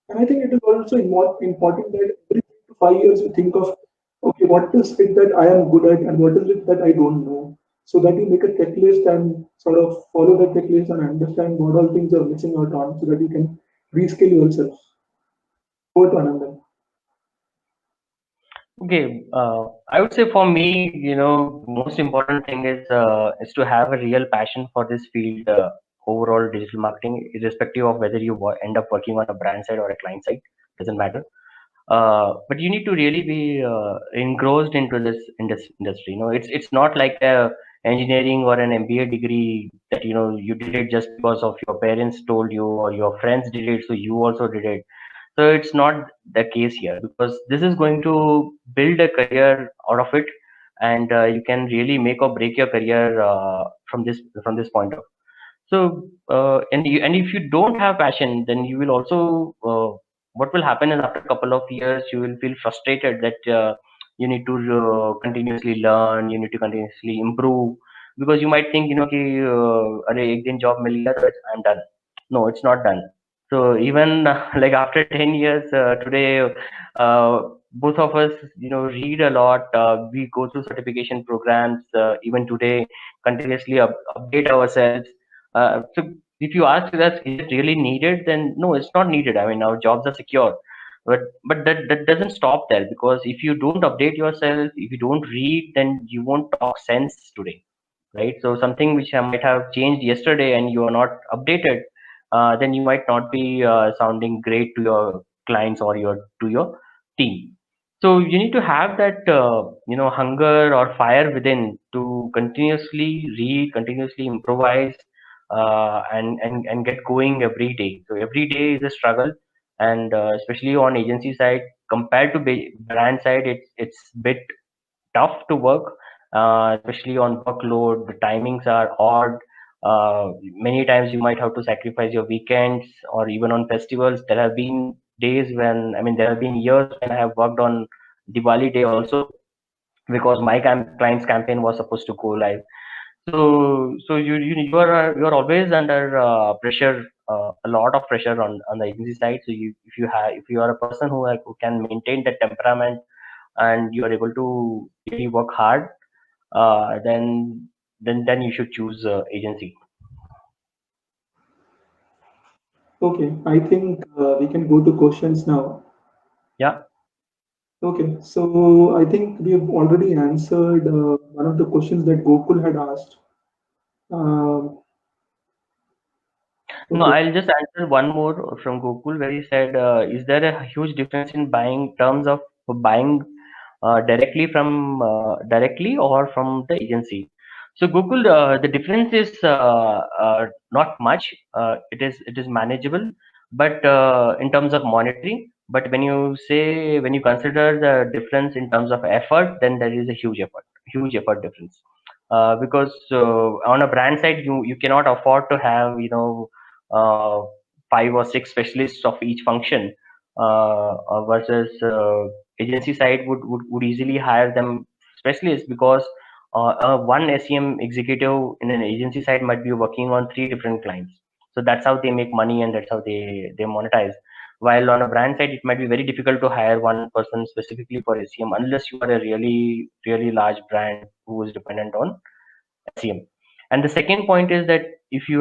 And I think it is also important that every 5 years you think of, okay, what is it that I am good at and what is it that I don't know? So that you make a checklist and sort of follow that checklist and understand what all things you're missing out on so that you can reskill yourself. Over to Anandan. Okay, I would say for me, most important thing is to have a real passion for this field, overall digital marketing, irrespective of whether you end up working on a brand side or a client side, doesn't matter. But you need to really be engrossed into this industry. It's not like a engineering or an MBA degree that you did it just because of your parents told you or your friends did it, so you also did it. So it's not the case here because this is going to build a career out of it, and you can really make or break your career from this point of. So and if you don't have passion, then you will also what will happen is after a couple of years you will feel frustrated that you need to continuously learn, you need to continuously improve because you might think कि अरे एक दिन job मिल गया तो I'm done. No, it's not done. So even like after 10 years today, both of us, read a lot. We go through certification programs. Even today, continuously update ourselves. So if you ask us, is it really needed? Then no, it's not needed. I mean, our jobs are secure. But that doesn't stop there because if you don't update yourself, if you don't read, then you won't talk sense today, right? So something which might have changed yesterday and you are not updated, then you might not be sounding great to your clients or to your team. So you need to have that hunger or fire within to continuously read, continuously improvise, and get going every day. So every day is a struggle, and especially on agency side compared to brand side, it's bit tough to work, especially on workload. The timings are odd. Many times you might have to sacrifice your weekends or even on festivals. There have been days when, I mean, there have been years when I have worked on Diwali day also because my client's campaign was supposed to go live. So you are always under pressure, a lot of pressure on the agency side. So if you are a person who can maintain that temperament and you are able to really work hard, then you should choose agency. Okay, I think we can go to questions now. Yeah. Okay, so I think we have already answered one of the questions that Gokul had asked. Um, No, okay, I'll just answer one more from Gokul where he said, is there a huge difference in buying terms of buying directly or from the agency? So Gokul, the difference is not much. It is manageable, but in terms of monetary. But when you consider the difference in terms of effort, then there is a huge effort difference. Because on a brand side, you cannot afford to have uh, 5 or 6 specialists of each function, versus agency side would easily hire them specialists because one SEM executive in an agency side might be working on 3 different clients. So that's how they make money and that's how they monetize. While on a brand side, it might be very difficult to hire one person specifically for SEM unless you are a really, really large brand who is dependent on SEM. And the second point is that if you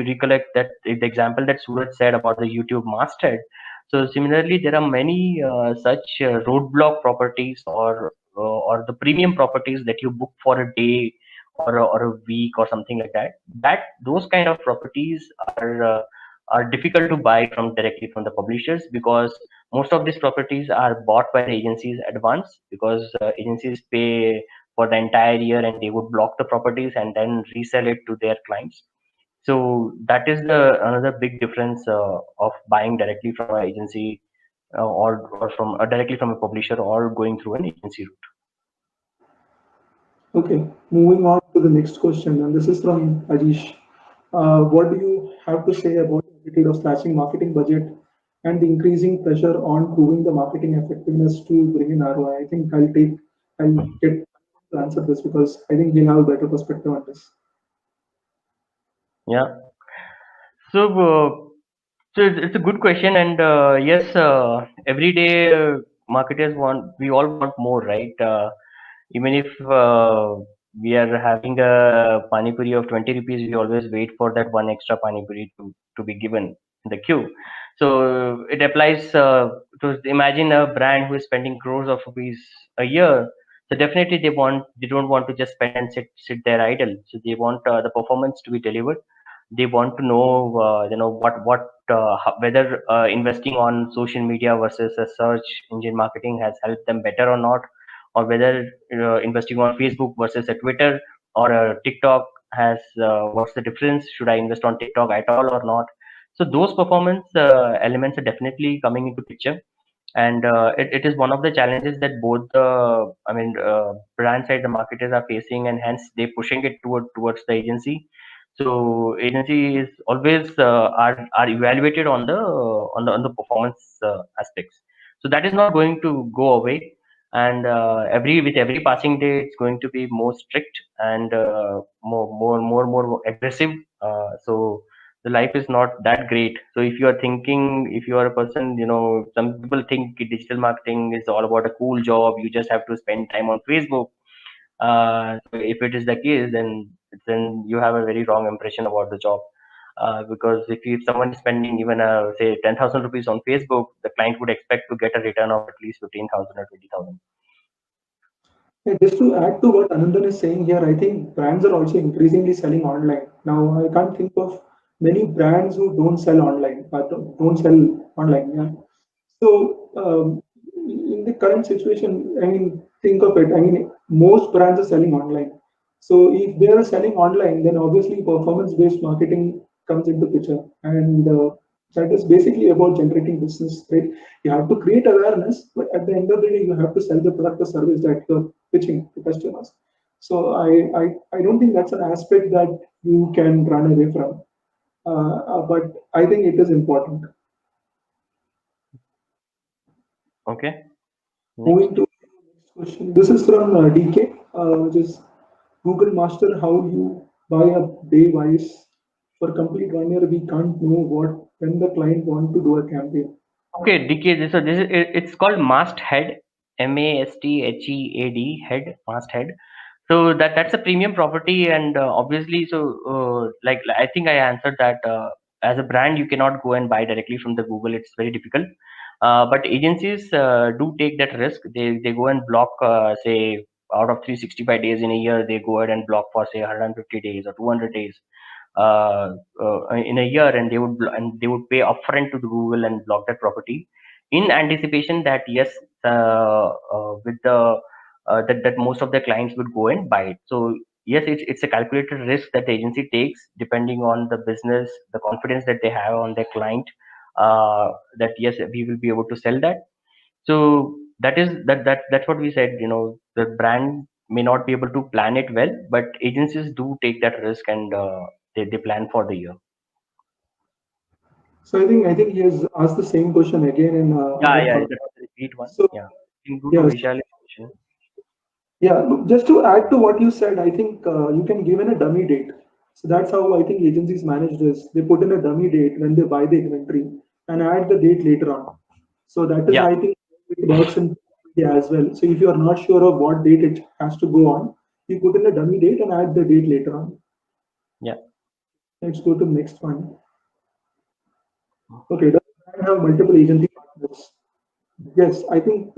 recollect that the example that Suraj said about the YouTube masthead, so similarly there are many such roadblock properties or the premium properties that you book for a day or a week or something like that. Those kind of properties are difficult to buy from directly from the publishers, because most of these properties are bought by the agencies advance, because agencies pay for the entire year and they would block the properties and then resell it to their clients. So that is the another big difference of buying directly from an agency, or from directly from a publisher, or going through an agency route. Okay, moving on to the next question, and this is from Ajish. What do you have to say about the attitude of slashing marketing budget and the increasing pressure on proving the marketing effectiveness to bring in ROI? I think I'll get to answer this because I think he'll have a better perspective on this. Yeah. So, it's a good question, and yes, every day marketers we all want more, right? Even if we are having a pani puri of 20 rupees, we always wait for that one extra pani puri to be given in the queue. So it applies to imagine a brand who is spending crores of rupees a year. So definitely they don't want to just spend and sit there idle. So they want the performance to be delivered. They want to know whether investing on social media versus a search engine marketing has helped them better or not, or whether investing on Facebook versus a Twitter or a TikTok has what's the difference? Should I invest on TikTok at all or not? So those performance elements are definitely coming into picture, and it is one of the challenges that both the brand side, the marketers are facing, and hence they pushing it towards the agency. So agency is always are evaluated on the performance aspects. So that is not going to go away, and every passing day it's going to be more strict and more aggressive. So the life is not that great. So if you are thinking, if you are a person, some people think digital marketing is all about a cool job. You just have to spend time on Facebook. So if it is the case, then you have a very wrong impression about the job. Because if someone is spending even say 10,000 rupees on Facebook, the client would expect to get a return of at least 15,000 or 20,000. Yeah, just to add to what Anandan is saying here, I think brands are also increasingly selling online. Now, I can't think of many brands who don't sell online, but don't sell online. Yeah. So, in the current situation, I mean, think of it. I mean, most brands are selling online. So, if they are selling online, then obviously performance-based marketing comes into picture, and that is basically about generating business, right? You have to create awareness, but at the end of the day, you have to sell the product or service that you're pitching to customers. So, I don't think that's an aspect that you can run away from. But I think it is important. Okay. Moving Next. to the next question. This is from DK, which is Google Master. How you buy a day wise for complete 1 year? We can't know what when the client want to do a campaign. Okay, DK. So it's called Masthead, Masthead, head, Masthead. So that's a premium property, and obviously, so like I think I answered that. As a brand, you cannot go and buy directly from the Google. It's very difficult. But agencies do take that risk. They go and block, say, out of 365 days in a year, they go ahead and block for say 150 days or 200 days in a year, and they would pay upfront to the Google and block that property in anticipation that yes, with the that most of the clients would go and buy it. So yes, it's a calculated risk that the agency takes depending on the business, the confidence that they have on their client, that yes, we will be able to sell that. So that's what we said. The brand may not be able to plan it well, but agencies do take that risk, and they plan for the year. So I think he has asked the same question again in Yeah, other yeah, part. that was a repeat one. So Yeah. In go to yes, Vishal question. yeah. Just to add to what you said, I think you can give in a dummy date. So that's how I think agencies manage this. They put in a dummy date when they buy the inventory and add the date later on. So that is, Yeah, I think, it works in India as well. So if you are not sure of what date it has to go on, you put in a dummy date and add the date later on. yeah. Let's go to the next one. Okay, does the brand have multiple agency partners? Yes, I think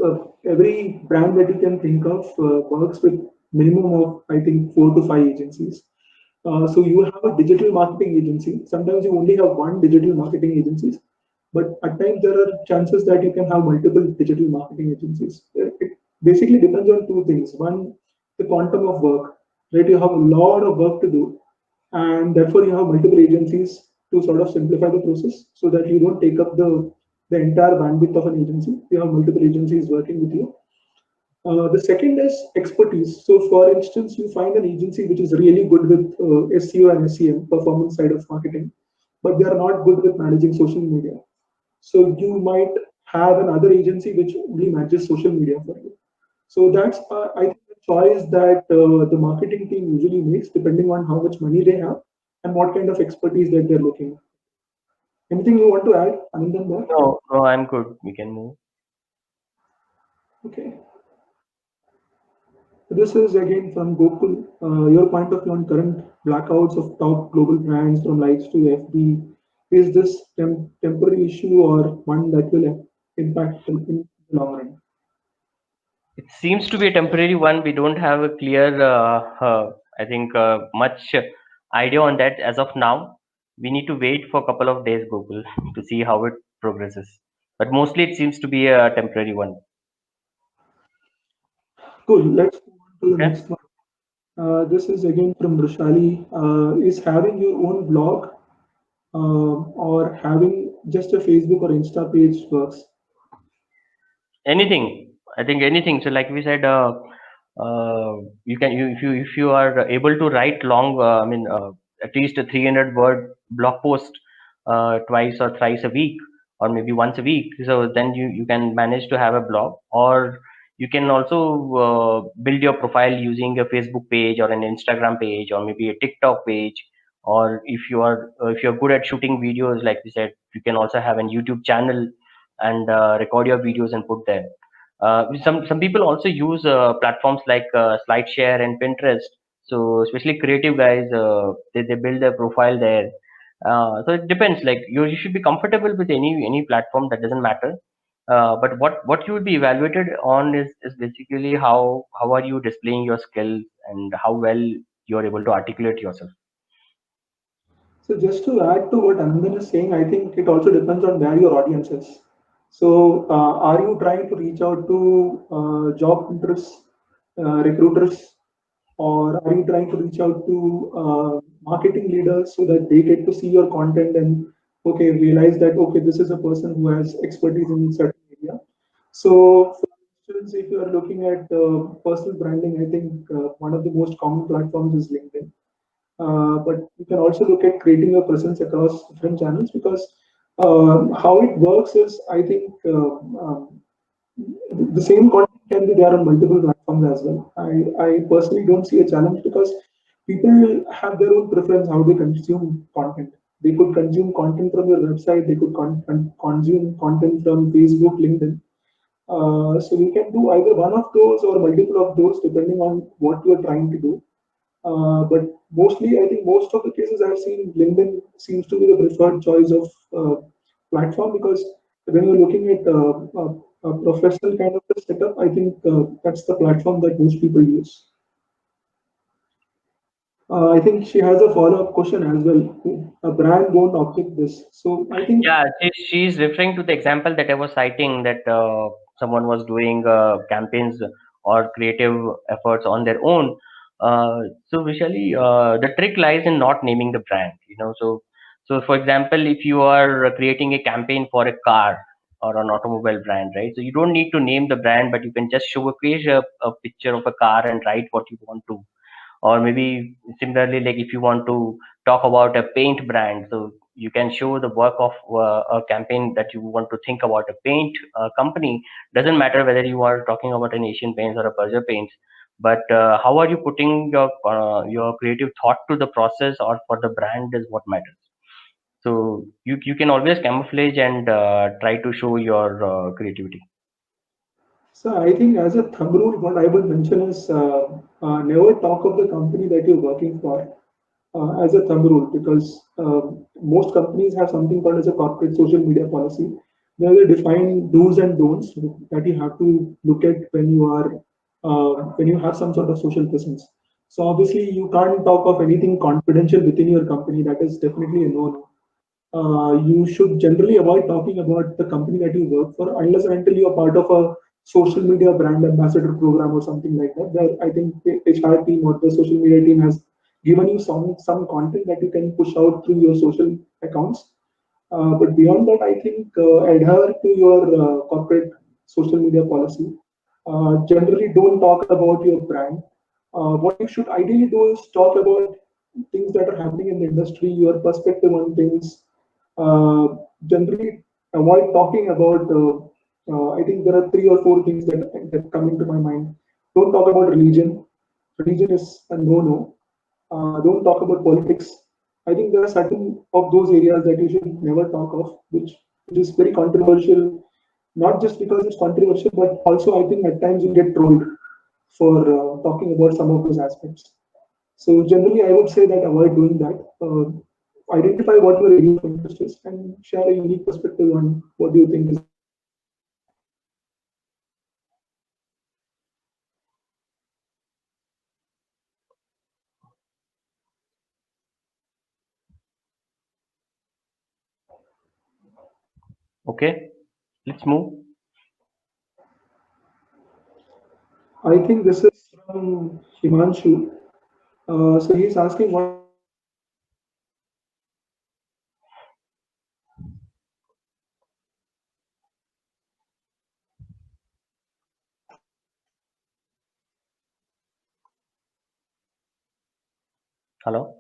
every brand that you can think of works with. minimum of, I think, 4 to 5 agencies. So you have a digital marketing agency. Sometimes you only have one digital marketing agency, but at times there are chances that you can have multiple digital marketing agencies. It basically depends on two things. One, the quantum of work, right? You have a lot of work to do, and therefore you have multiple agencies to sort of simplify the process so that you don't take up the entire bandwidth of an agency. You have multiple agencies working with you. The second is expertise. So, for instance, you find an agency which is really good with SEO and SEM, performance side of marketing, but they are not good with managing social media. So, you might have another agency which only manages social media for you. So, that's, I think, the choice that the marketing team usually makes depending on how much money they have and what kind of expertise that they're looking at. Anything you want to add, Anandan, there? No, no, I'm good. We can move. Okay. This is again from Gokul. Your point of view on current blackouts of top global brands from likes to FB. Is this temporary issue or one that will impact in the long run? It seems to be a temporary one. We don't have a clear, I think, much idea on that as of now. We need to wait for a couple of days, Google, to see how it progresses. But mostly, it seems to be a temporary one. Cool. Let's move on to the Okay. next one. This is again from Brushali. Is having your own blog or having just a Facebook or Insta page works? Anything, I think anything. So like we said, you can, if you are able to write long, at least a 300 word blog post twice or thrice a week, or maybe once a week, so then you can manage to have a blog. Or you can also build your profile using a Facebook page or an Instagram page or maybe a TikTok page. Or if you're good at shooting videos, like we said, you can also have an YouTube channel and record your videos and put them. Some people also use platforms like SlideShare and Pinterest. So especially creative guys, they build their profile there. So it depends. Like you should be comfortable with any platform. That doesn't matter. But what you would be evaluated on is basically how are you displaying your skills and how well you are able to articulate yourself. So just to add to what Anandan is saying, I think it also depends on where your audience is. So are you trying to reach out to job interests, recruiters, or are you trying to reach out to marketing leaders so that they get to see your content and okay realize that okay this is a person who has expertise in certain area. So for instance, if you are looking at personal branding, I think one of the most common platforms is LinkedIn. But you can also look at creating a presence across different channels because how it works is, I think, the same content can be there on multiple platforms as well. I personally don't see a challenge because people have their own preference how they consume content. They could consume content from your website, they could consume content from Facebook, LinkedIn. So we can do either one of those or multiple of those depending on what you are trying to do. But mostly, I think most of the cases I've seen, LinkedIn seems to be the preferred choice of platform because when you're looking at a professional kind of a setup, I think that's the platform that most people use. I think she has a follow-up question as well. A brand won't object this. So I think Yeah, she's referring to the example that I was citing, that someone was doing campaigns or creative efforts on their own. So visually, the trick lies in not naming the brand. So for example, if you are creating a campaign for a car or an automobile brand, right? So you don't need to name the brand, but you can just showcase a picture of a car and write what you want to. Or maybe similarly, like if you want to talk about a paint brand, so you can show the work of a campaign that you want to think about a paint company. Doesn't matter whether you are talking about an Asian Paints or a Berger Paints, but how are you putting your creative thought to the process or for the brand is what matters. So you can always camouflage and try to show your creativity. so. I think as a thumb rule, what I would mention is never talk of the company that you're working for as a thumb rule because most companies have something called as a corporate social media policy where they define do's and don'ts that you have to look at when you are when you have some sort of social presence. So obviously you can't talk of anything confidential within your company. That is definitely a no-no. You should generally avoid talking about the company that you work for unless and until you're part of a social media brand ambassador program or something like that. Where I think the HR team or the social media team has given you some content that you can push out through your social accounts. But beyond that, I think adhere to your corporate social media policy. Generally, don't talk about your brand. What you should ideally do is talk about things that are happening in the industry, your perspective on things. Generally, avoid talking about. I think there are three or four things that come into my mind. Don't talk about religion. Religion is a no-no. Don't talk about politics. I think there are certain of those areas that you should never talk of, which is very controversial. Not just because it's controversial, but also I think at times you get trolled for talking about some of those aspects. So generally, I would say that avoid doing that. Identify what your area of interest is and share a unique perspective on what do you think is. Okay, let's move. I think this is from Himanshu. So he's asking what. Hello.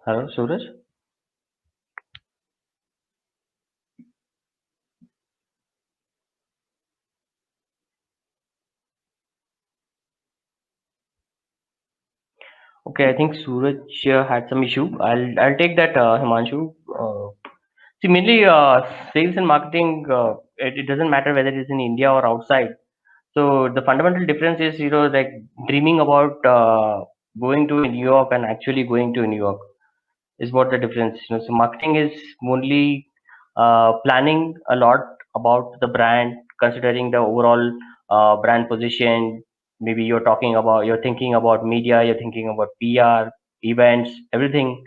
Hello, Suraj. Okay, I think Suraj had some issue. I'll take that, Himanshu. Uh, See, mainly sales and marketing. It doesn't matter whether it is in India or outside. So the fundamental difference is, like dreaming about going to New York and actually going to New York is what the difference. So marketing is only planning a lot about the brand, considering the overall brand position. Maybe you're thinking about media, you're thinking about PR, events, everything.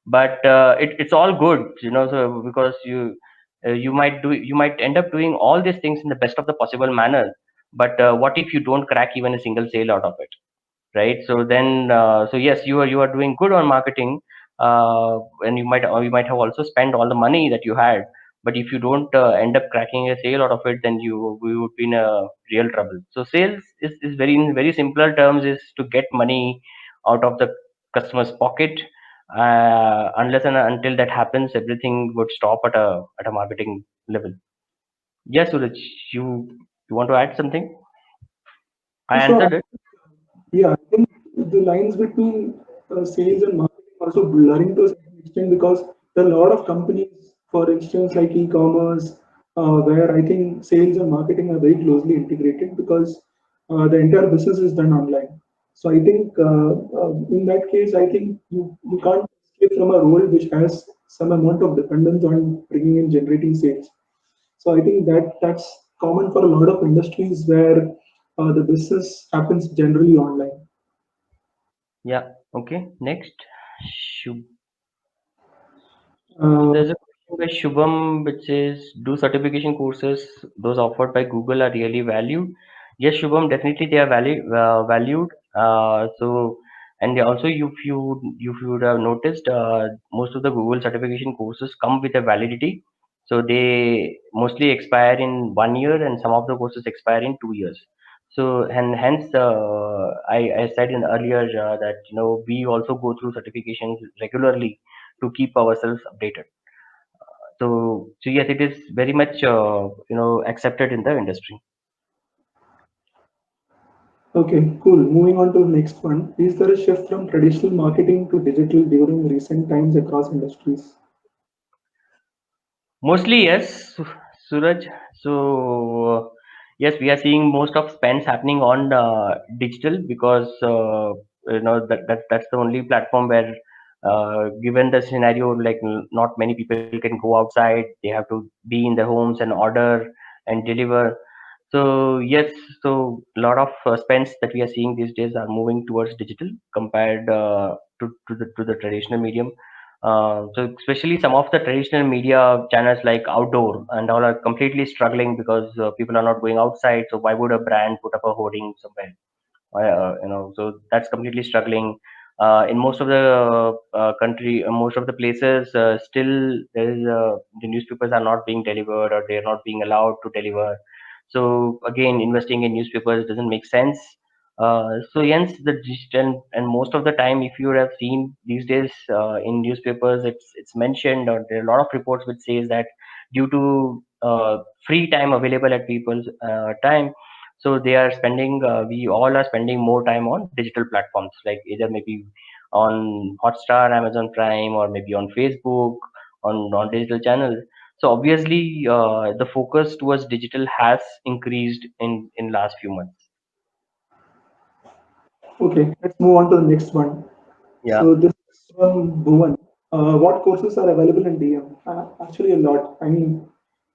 But it's all good, so because you might end up doing all these things in the best of the possible manner. But what if you don't crack even a single sale out of it? Right? So then, so yes, you are doing good on marketing, and you might have also spent all the money that you had. But if you don't end up cracking a sale out of it, then we would be in a real trouble. So sales is very, in very simpler terms, is to get money out of the customer's pocket. Unless and until that happens, everything would stop at a marketing level. Yes, Suraj, you you want to add something? I So answered it. yeah, I think the lines between sales and marketing are also blurring to a certain extent because there are a lot of companies, for instance, like e-commerce, where I think sales and marketing are very closely integrated because the entire business is done online. So I think in that case, I think you can't escape from a role which has some amount of dependence on bringing in generating sales. So I think that's common for a lot of industries where the business happens generally online. Yeah. Okay. Next. Shub- So Uh, there's a question by Shubham which says, do certification courses, those offered by Google, are really valued? Yes, Shubham, definitely they are valued. And they also, if you would have noticed, most of the Google certification courses come with a validity. So they mostly expire in 1 year, and some of the courses expire in 2 years. So, and hence, I said in earlier that we also go through certifications regularly to keep ourselves updated. So yes, it is very much accepted in the industry. Okay, cool. Moving on to the next one. Is there a shift from traditional marketing to digital during recent times across industries? Mostly, yes, Suraj. So, yes, we are seeing most of spends happening on digital because that's the only platform where, given the scenario, like not many people can go outside. They have to be in their homes and order and deliver. So yes, so a lot of spends that we are seeing these days are moving towards digital compared to the traditional medium. So especially some of the traditional media channels like outdoor and all are completely struggling because people are not going outside. So why would a brand put up a hoarding somewhere? So that's completely struggling. In most of the country, most of the places, still there is the newspapers are not being delivered or they're not being allowed to deliver. So again, investing in newspapers doesn't make sense. So yes, the digital and most of the time, if you have seen these days in newspapers, it's mentioned or there are a lot of reports which says that due to free time available at people's time, so they are spending we all are spending more time on digital platforms like either maybe on Hotstar, Amazon Prime, or maybe on Facebook, on digital channels. So obviously the focus towards digital has increased in last few months. Okay, let's move on to the next one. Yeah. So this is from Bhuvan. What courses are available in DM? Actually, a lot. I mean,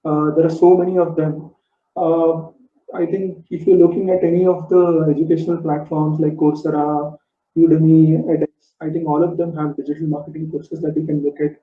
there are so many of them. Uh, I think if you're looking at any of the educational platforms like Coursera, Udemy, edX, I think all of them have digital marketing courses that you can look at.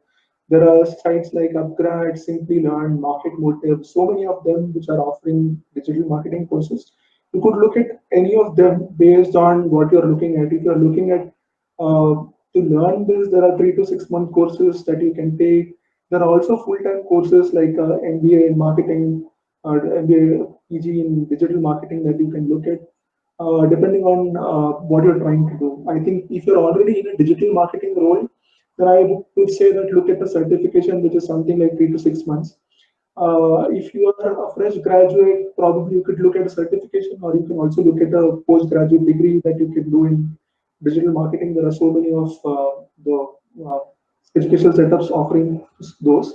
There are sites like Upgrad, Simply Learn, Market Motive, so many of them which are offering digital marketing courses. You could look at any of them based on what you're looking at. If you're looking at to learn this, there are 3 to 6 month courses that you can take. There are also full-time courses like MBA in marketing or MBA PG in digital marketing that you can look at, depending on what you're trying to do. I think if you're already in a digital marketing role, then I would say that look at the certification, which is something like 3 to 6 months. If you are a fresh graduate, probably you could look at a certification, or you can also look at a postgraduate degree that you can do in digital marketing. There are so many of the uh, educational setups offering those.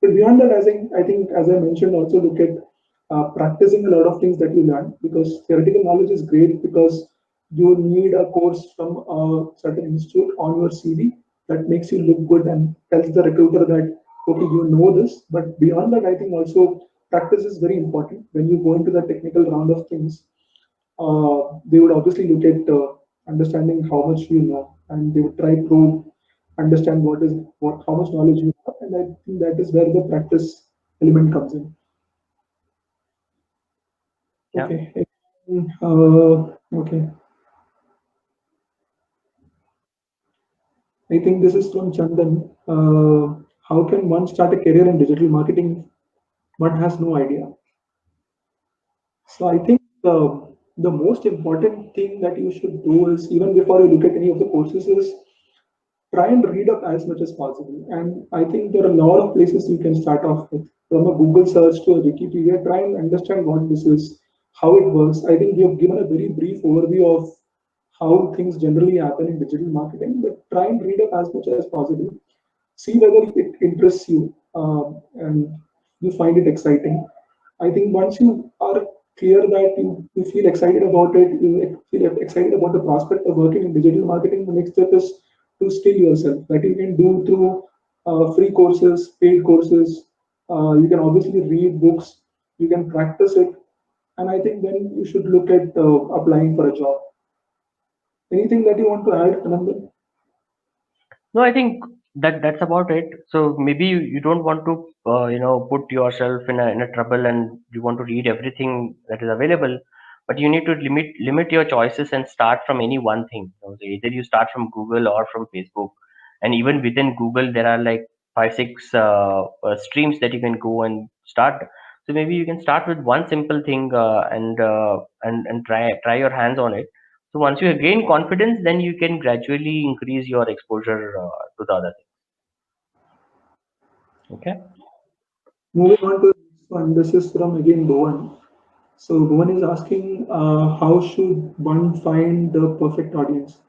But beyond that, I think as I mentioned, also look at practicing a lot of things that you learn, because theoretical knowledge is great because you need a course from a certain institute on your CV that makes you look good and tells the recruiter that okay, you know this. But beyond that, I think also practice is very important. When you go into the technical round of things, they would obviously look at understanding how much you know, and they would try to understand what how much knowledge you have, and I think that is where the practice element comes in. Yeah. Okay. Okay. I think this is from Chandan. How can one start a career in digital marketing? One has no idea. So I think the most important thing that you should do is, even before you look at any of the courses, is try and read up as much as possible. And I think there are a lot of places you can start off with. From a Google search to a Wikipedia, try and understand what this is, how it works. I think we have given a very brief overview of how things generally happen in digital marketing, but try and read up as much as possible. See whether it interests you, and you find it exciting. I think once you are clear that you feel excited about it, you feel excited about the prospect of working in digital marketing, the next step is to skill yourself. That you can do through free courses, paid courses. You can obviously read books, you can practice it, and I think then you should look at applying for a job. Anything that you want to add, Anandan? No, I think that's about it. So maybe you don't want to put yourself in a trouble and you want to read everything that is available, but you need to limit your choices and start from any one thing. So either you start from Google or from Facebook, and even within Google there are like 5 6 streams that you can go and start. So maybe you can start with one simple thing and try your hands on it. So once you gain confidence, then you can gradually increase your exposure to the other thing. Okay. Moving on to the next one. This is from again Bhuvan. So Bhuvan is asking, how should one find the perfect audience?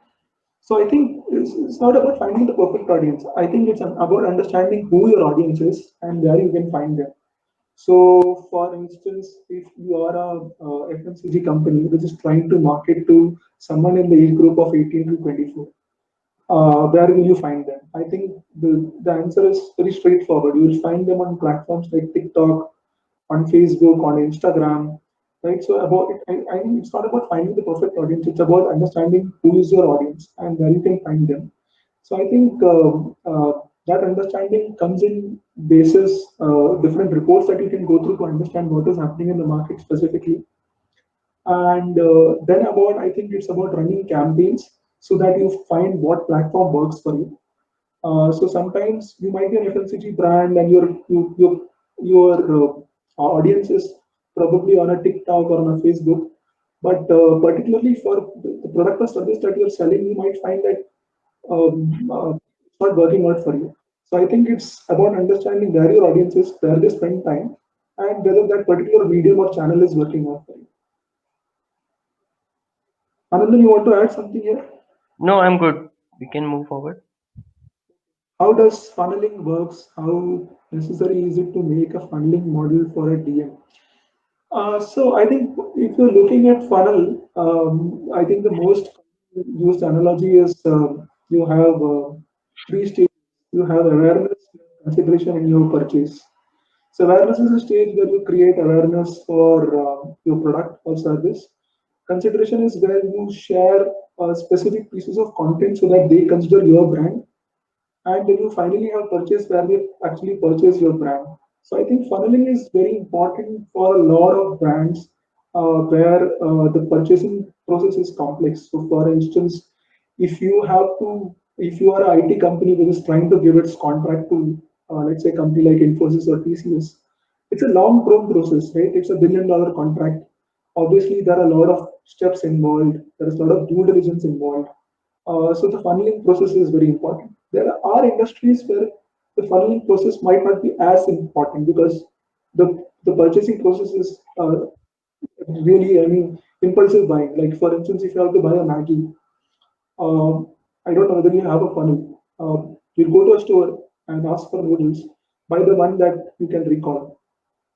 So I think it's not about finding the perfect audience. I think it's about understanding who your audience is and where you can find them. So, for instance, if you are a FMCG company which is trying to market to someone in the age group of 18 to 24, where will you find them? I think the answer is very straightforward. You will find them on platforms like TikTok, on Facebook, on Instagram, right? So about it, I think it's not about finding the perfect audience. It's about understanding who is your audience and where you can find them. So I think that understanding comes in basis different reports that you can go through to understand what is happening in the market specifically. And then about I think it's about running campaigns so that you find what platform works for you. So sometimes you might be an FMCG brand and your audience is probably on a TikTok or on a Facebook, but particularly for the product or service that you're selling, you might find that it's not working out for you. So I think it's about understanding where your audience is, where they spend time, and whether that particular medium or channel is working out for you. Anandan, you want to add something here? No, I'm good. We can move forward. How does funneling works? How necessary is it to make a funneling model for a DM? So I think if you're looking at funnel, I think the most used analogy is you have three stages. You have awareness, you have consideration, and you have purchase. So awareness is a stage where you create awareness for your product or service. Consideration is where you share specific pieces of content so that they consider your brand, and then you finally have purchase where they actually purchase your brand. So I think funneling is very important for a lot of brands where the purchasing process is complex. So for instance, if you have to, if you are an IT company that is trying to give its contract to, let's say, a company like Infosys or TCS, it's a long-term process, right? It's $1 billion contract. Obviously, there are a lot of steps involved. There is a lot of due diligence involved. So the funneling process is very important. There are industries where the funneling process might not be as important because the purchasing process is really, I mean, impulsive buying. Like for instance, if you have to buy a Maggie, I don't know whether you have a funnel. You go to a store and ask for noodles. Buy the one that you can recall.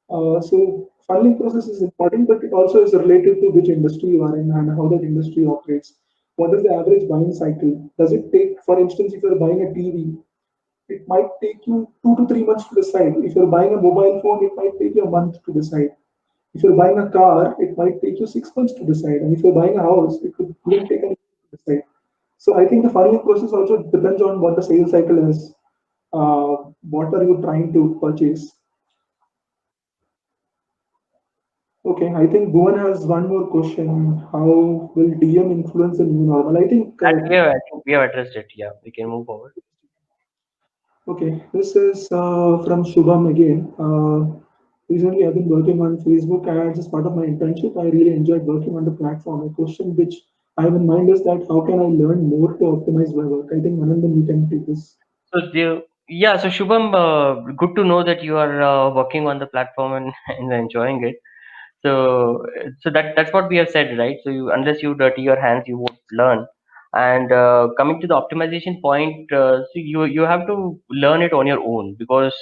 So funneling process is important, but it also is related to which industry you are in and how that industry operates. What is the average buying cycle? Does it take, for instance, if you're buying a TV, it might take you 2 to 3 months to decide. If you're buying a mobile phone, it might take you a month to decide. If you're buying a car, it might take you 6 months to decide. And if you're buying a house, it could even take a year to decide. So I think the funneling process also depends on what the sales cycle is. What are you trying to purchase? Okay, I think Bhuvan has one more question. How will DM influence the new normal? That I think we have addressed it. Yeah, we can move forward. Okay, this is from Shubham again. Recently, I've been working on Facebook ads as part of my internship. I really enjoyed working on the platform. A question which I have in mind is that how can I learn more to optimize my work? I think Anandan, you can take this. So yeah, so Shubham, good to know that you are working on the platform and, and enjoying it. So that's what we have said, right? So unless you dirty your hands, you won't learn. And coming to the optimization point, so you have to learn it on your own, because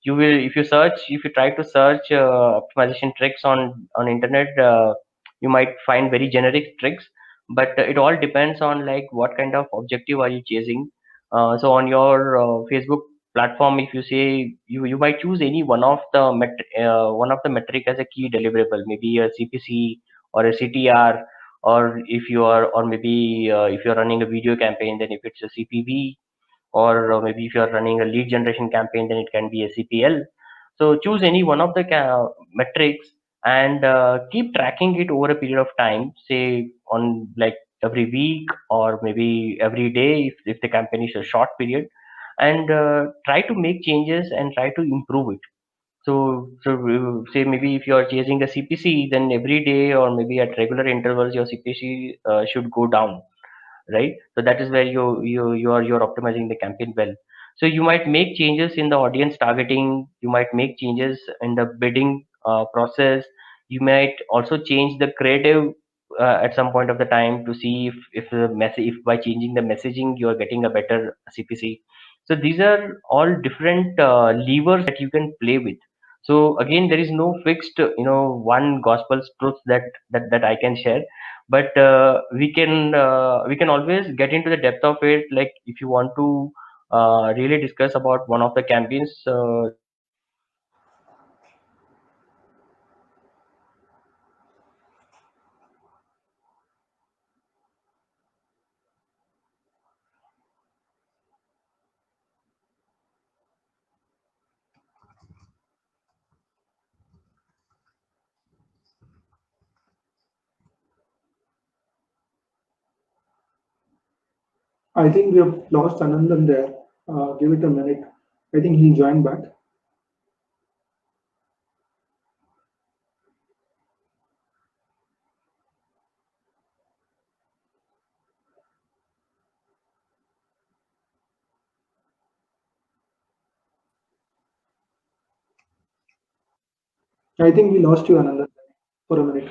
you will, if you try to search optimization tricks on internet, you might find very generic tricks. But it all depends on like what kind of objective are you chasing. So on your Facebook platform, if you say, you might choose any one of the metric as a key deliverable, maybe a CPC or a CTR, or if you are, or maybe if you're running a video campaign, then if it's a CPV, or maybe if you're running a lead generation campaign, then it can be a CPL. So choose any one of the metrics, and keep tracking it over a period of time, say on like every week or maybe every day if the campaign is a short period, and try to make changes and try to improve it. So say maybe if you are chasing a CPC, then every day or maybe at regular intervals your CPC should go down, right? So that is where you're optimizing the campaign well. So you might make changes in the audience targeting, you might make changes in the bidding process, You might also change the creative at some point of the time to see if the message, if by changing the messaging you are getting a better CPC. So these are all different levers that you can play with. So again, there is no fixed one gospel truth that I can share, but we can always get into the depth of it. Like if you want to really discuss about one of the campaigns, I think we have lost Anandan there. Give it a minute. I think he'll join back. I think we lost you, Anandan, for a minute.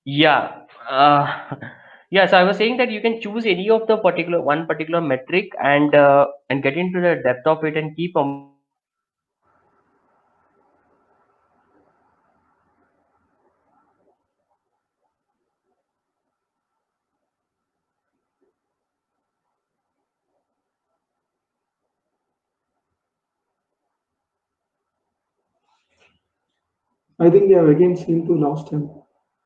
yeah. Yeah, so I was saying that you can choose any of the particular metric and get into the depth of it and keep I think we have again seemed to lost him.